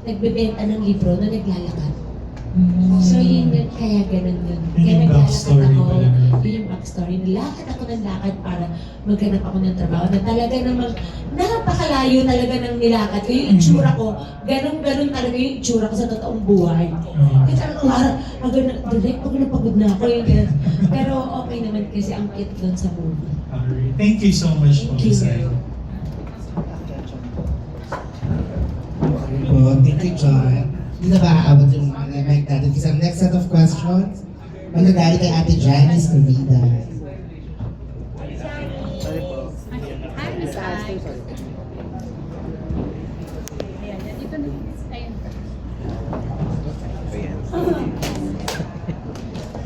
nagbebenta ng libro na naglalakad. So yun, kaya ganun yun. Yun yung Kaya backstory naglalakad ako, pala. yun yung backstory. Nilakad ako ng lakad para maghanap ako ng trabaho na talaga namang napakalayo talaga ng nilakad ko. Yung itsura ko, ganun talaga yung itsura ko sa totoong buhay. Kaya talagang direct pag napagod na ako yung ganun. Pero okay naman kasi ang cute doon sa movie. Alright. Thank you so much po, Thank Miss you. Ai. Thank you, John. Hindi na ba aabot yung mic natin? Kasi ang next set of questions, magagaling kay Ate Janice Navida.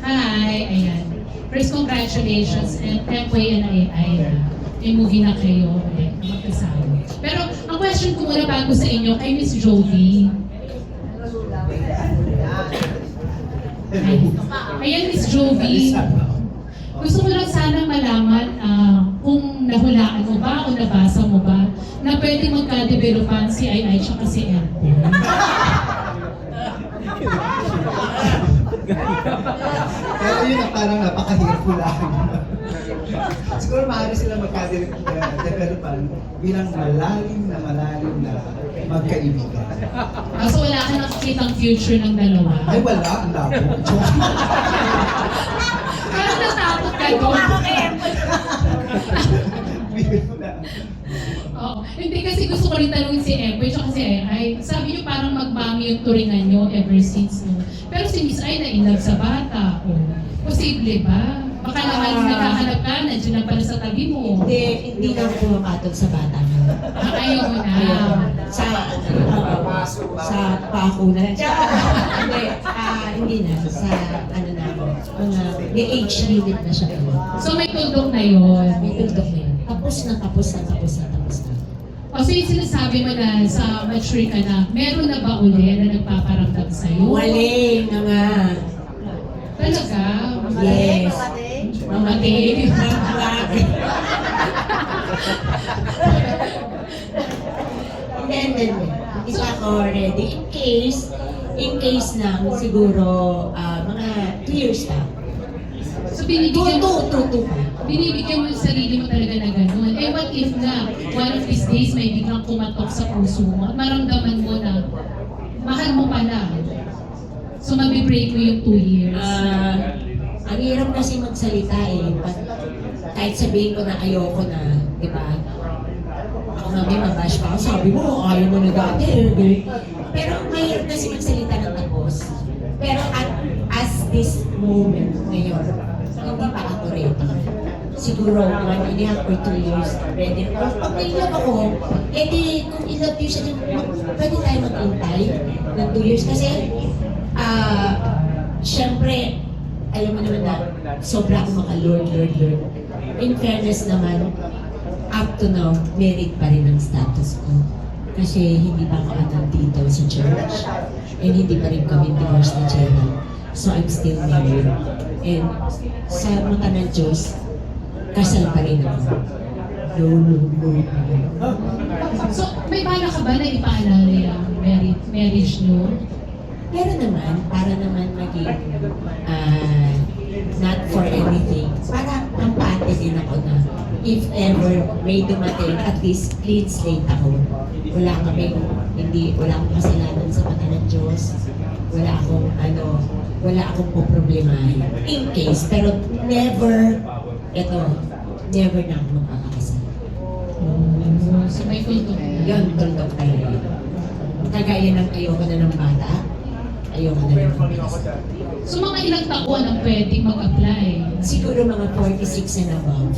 Hi, ayan. First, congratulations and Empoy and AI. May movie na kayo magkasama. Pero ang question ko muna bago sa inyo kay Miss Jovi. Ayan, Miss Jovi. Gusto ko lang sana malaman kung nahulaan mo ba o nabasa mo ba na pwede magka-developan si AI tsaka si Empoy. Pero yun na parang napakahirap ko lang. Siguro maaari sila magka-developan bilang malalim na magkaibigan. So wala ka nakikitang future ng dalawa. Ay wala, ang labo. Parang natakot ka doon. Oo. Hindi kasi gusto ko rin tanungin si Empoy tsaka si Ai. Sabi niyo parang magmami yung turingan niyo ever since. No? Pero si Miss Ai na inlove sa bata. Posible ba? Baka naman naghahanap ka, nandiyan na pala sa tabi mo. Hindi na ako pumapatol sa bata na. Ayaw mo na. Sa pako na. Hindi na. Sa ano na, mga may age limit na siya. So may tuldok na yun. May tuldok na yun. Tapos na. O so yung sinasabi mo na sa mature ka na, meron na ba uli na nagpaparamdam sa'yo? Wali na nga. Talaga? Yes. Mamatay. Hindi pa ako ready. In case lang, siguro, mga 2 years na. So binibigyan Two. mo yung sarili mo talaga na gano'n. Eh what if na, one of these days may biglang kumatok sa puso mo at maramdaman mo na mahal mo pala. So mabibreak mo yung 2 years. Ang hirap kasi magsalita eh. Kahit sabihin ko na ayoko na, di ba? Ako nga may mabash pa ako, sabi mo, ayaw mo na dati. Pero mahirap kasi magsalita ng tapos. Pero as this moment ngayon, hindi pa ako ready. Siguro 1.5 or 2 years ready. Pag na-inlove ako, edi kung in-love you siya, pwede tayo mag-intay ng 2 years. Kasi, syempre, alam mo naman na sobra akong maka-Lord. In fairness naman, up to now, married pa rin ang status ko. Kasi hindi pa ako dito sa church. And hindi pa rin kami divorce ni Jenna. So I'm still married. And sa mata ng Diyos, kasal pa rin ako. No. So may bala ka ba na ipaalala yung marriage nyo? Pero naman, para naman maging not for anything, para kampante din ako na if ever may dumating, at least clean slate ako. Wala akong kasalanan sa mata ng Diyos. Wala akong poproblemahin. In case, pero never na ako magpapakasal. So may tuldok na. Yun, tuldok talaga. Kagaya ng ayoko na ng bata, ayoko na ng pagkakasal. So mga ilang taon ang pwedeng mag-apply? Siguro mga 46 and above.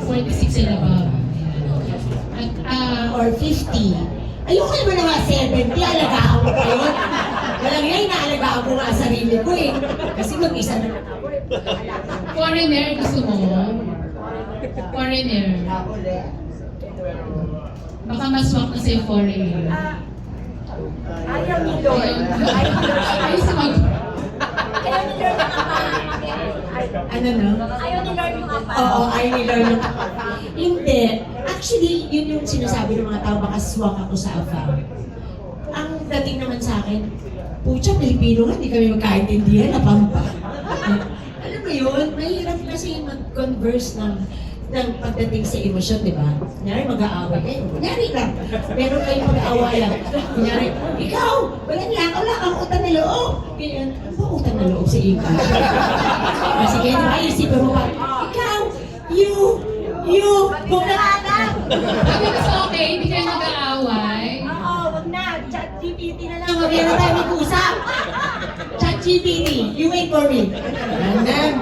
46 and above. Or 50. Ayoko naman na mga 70, alagaan ko pa yun. Walang yan, inaalagaan ko nga ang sarili ko eh. Kasi mag-isa na lang ako eh. Foreigner gusto mo? Foreigner. Baka maswak na sa'yo foreigner. Ayaw ni Lord. Ayaw sa mag... Ayaw ni Lord yung apa. Ano no? Ayaw ni Lord yung apa. Oo, ayaw ni Lord yung apa. Hindi. Actually, yun yung sinasabi ng mga tao, baka swak ako sa apa. Ang dating naman sa akin, pucha, Pilipino nga, hindi kami magkaintindihan, napampa. Alam mo yun, mahirap kasi mag-converse ng pagdating sa emosyon, di ba? Kunyari, mag-aaway kayo. Kunyari lang. Pero kayo mag-aawayan. Kunyari, ikaw, wala kang utang na loob. Ganyan, ano ba utang na loob sa English? Kasi kaya diba, isipin mo pa, ikaw, you, huwag na Sabi ko sa okay, hindi kayo nag-aaway. Oo, wag na. ChatGPT na lang. Ang na tayo mag-usap. ChatGPT, you wait for me. Yan.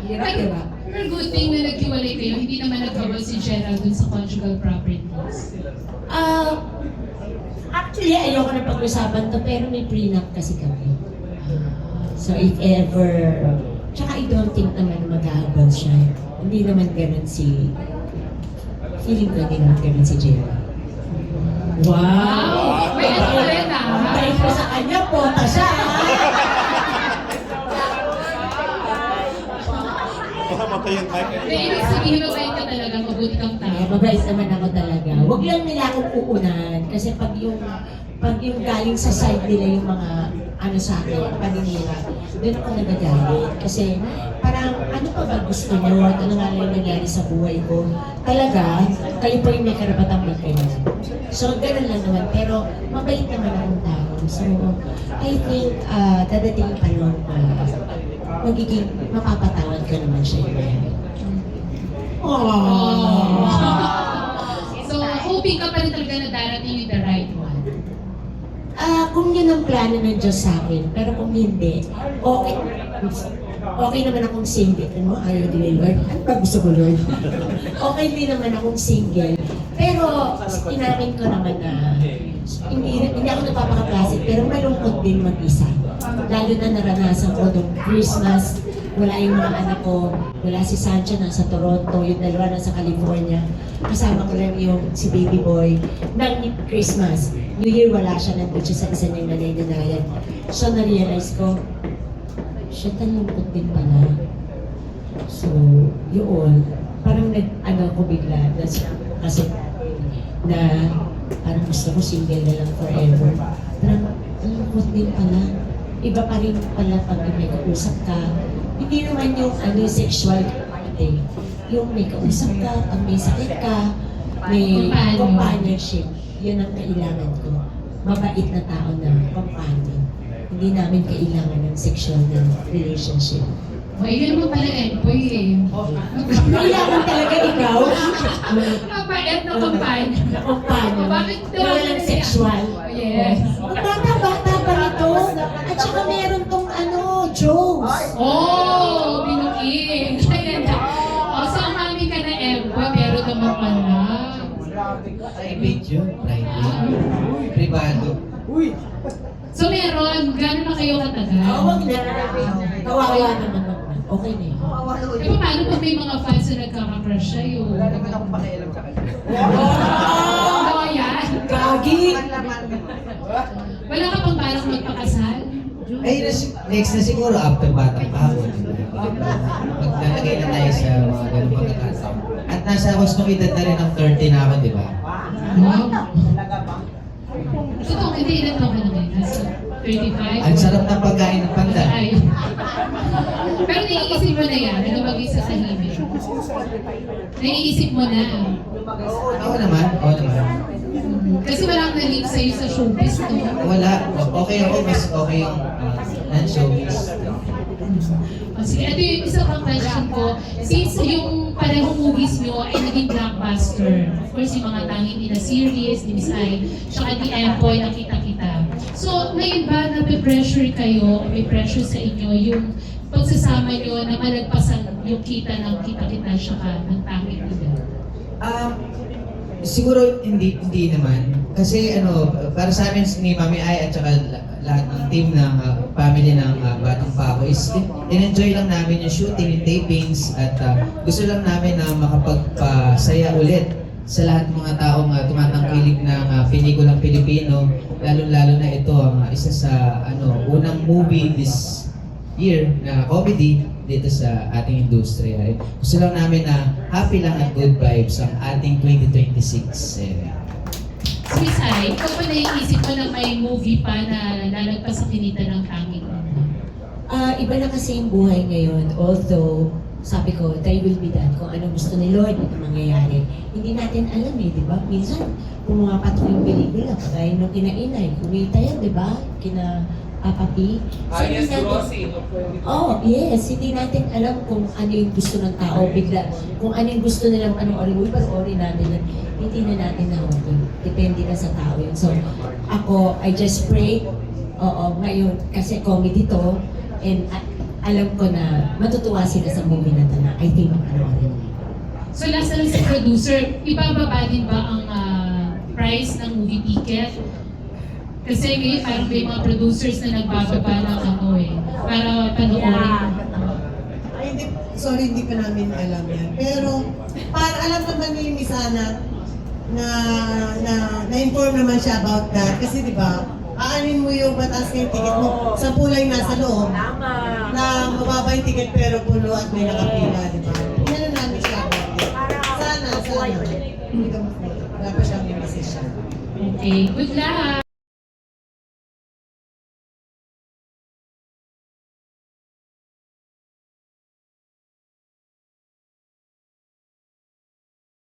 Hirap, diba? Pero good thing na naghiwalay kayo, hindi naman nagkabal si Gerald dun sa conjugal properties. Actually, ayoko na pag-usapan to, pero may prenup kasi kami. So if ever, tsaka I don't think naman maghahabal siya. Hindi naman ganun feeling ko hindi naman ganun si Jera. Wow! May ano rin Dahil ko sa kanya, pota siya. May ibig sabihin mabait ka talaga, mabuti kang tao. Mabait naman ako talaga. Huwag lang nila akong uunan. Kasi pag yung galing sa side nila yung mga sa akin, paninira, doon ako nagagalit. Kasi parang ano pa ba gusto nyo? Ano nga lang yung nangyari sa buhay ko? Talaga, kayo po yung may karapatang magkaya. So, ganun lang naman. Pero mabait naman akong tao. So, I think dadating yung panahon na magiging mapapatawad ko naman siya. So, hoping ka pa rin talaga na darating yung the right one. Kung yun ang plano ng Diyos sa akin, pero kung hindi, okay naman akong single. Ano, ayaw din ni Lord? Ano ba gusto ko, Lord? Okay din naman akong single. Pero, inamin ko naman na hindi ako napapaka-plastic, pero malungkot din mag-isa. Lalo na naranasan ko nung Christmas, wala yung mga anak ko, wala si Sancho nasa Toronto, yung dalawa nasa California. Kasama ko lang yung si baby boy. Nang Christmas, New Year wala siya, nandun siya sa isa niyang nanay-nanayan. So na-realize ko, shit, ang lungkot din pala. So, yun, parang ko bigla, kasi na parang gusto ko single na lang forever. Parang, ang lungkot din pala. Iba pa rin pala pag may kausap ka. Hindi naman yung sexual thing. Yung may kausap ka, pag may sakit ka, may companionship. Yun ang kailangan ko. Mabait na tao na companion. Hindi namin kailangan ng sexual na relationship. Yun naman pala Empoy eh. Kailangan talaga ikaw. Mabait na companion. Companion. Bakit Na walang sexual. Yes. Ang bata-bata pa nito. At saka meron tong jokes. Oh, binuking. Ayan na. So, mami ka na Empoy, pero naman pala. Private yun. Private. Privado. So, meron. Gano'n na kayo katagal? Huwag na. Kawawa naman. Okay na yun. Eh, paano pag may mga fans na nagkaka-crush sa'yo? Wala naman akong pakialam sa kanya. Oo, yan. Gagi! Wala ka pang balak magpakasal? Ay, next na siguro after batang pa ako. Maglalagay na tayo sa mga ganun pagkakataon. At nasa wastong edad na rin ng 30 na ako, di ba? Wow. Totoo, hindi ilan taon ka na ngayon? Nasa 35? Ang sarap ng pagkain ng panda. Ay. Pero naiisip mo na yan, na maging sa tahimik. Naiisip mo na. Oo naman, oo naman. Kasi walang nalink sa'yo sa showbiz, no? Wala, okay ako, mas okay yung non-showbiz. Sige, ito yung isa pang question ko. Since yung parehong movies nyo ay naging blockbuster, of course yung mga tanging nila series, ni Miss Ai, tsaka ni Empoy, nakita-kita. So, ngayon ba nape-pressure kayo, may pressure sa inyo yung pagsasama nyo na malagpasan yung kita ng kita-kita tsaka ng tanging nila? Siguro hindi naman. Kasi para sa amin ni Mami Ai at saka lahat ng team ng family ng Batang Pako is in-enjoy lang namin yung shooting, yung tapings at gusto lang namin na makapagpasaya ulit sa lahat ng mga taong tumatangkilik ng pelikulang Pilipino, lalo-lalo na ito ang isa sa unang movie this year na comedy dito sa ating industriya. Gusto lang namin na happy lang at good vibes ang ating 2026. So, Miss Ai, ikaw pa naiisip mo na may movie pa na lalagpas sa kinita ng tanging? Iba na kasi yung buhay ngayon. Although, sabi ko, thy will be done. Kung anong gusto ni Lord, ito mangyayari. Hindi natin alam eh, di ba? Minsan, kung mga patuloy pelikula, kagaya nung kinainay, kumita yan, di ba? Kina Papa P. So, hindi natin, yes. Hindi natin alam kung ano yung gusto ng tao. Bigla, kung ano yung gusto nilang panoorin, panoorin natin. Hindi na natin nahukin. Depende na sa tao yun. So, ako, I just pray. Oo, ngayon, kasi comedy to. And alam ko na matutuwa sila sa movie na ito na I think panoorin nila. So last na lang sa producer, ibababa din ba ang price ng movie ticket? Kasi ngayon parang may mga producers na nagbababa ng ano eh, para panoorin. Ay, hindi, sorry, hindi pa namin alam yan. Pero, alam naman ni Miss Ana na-inform naman siya about that. Kasi di ba, aanin mo yung mataas na yung ticket mo. 10 lang nasa loob. Na mababa yung ticket pero puno at may nakapila, di ba? Inanon namin siya about it. Sana. Hindi ka wala pa siyang decision. Okay, good luck!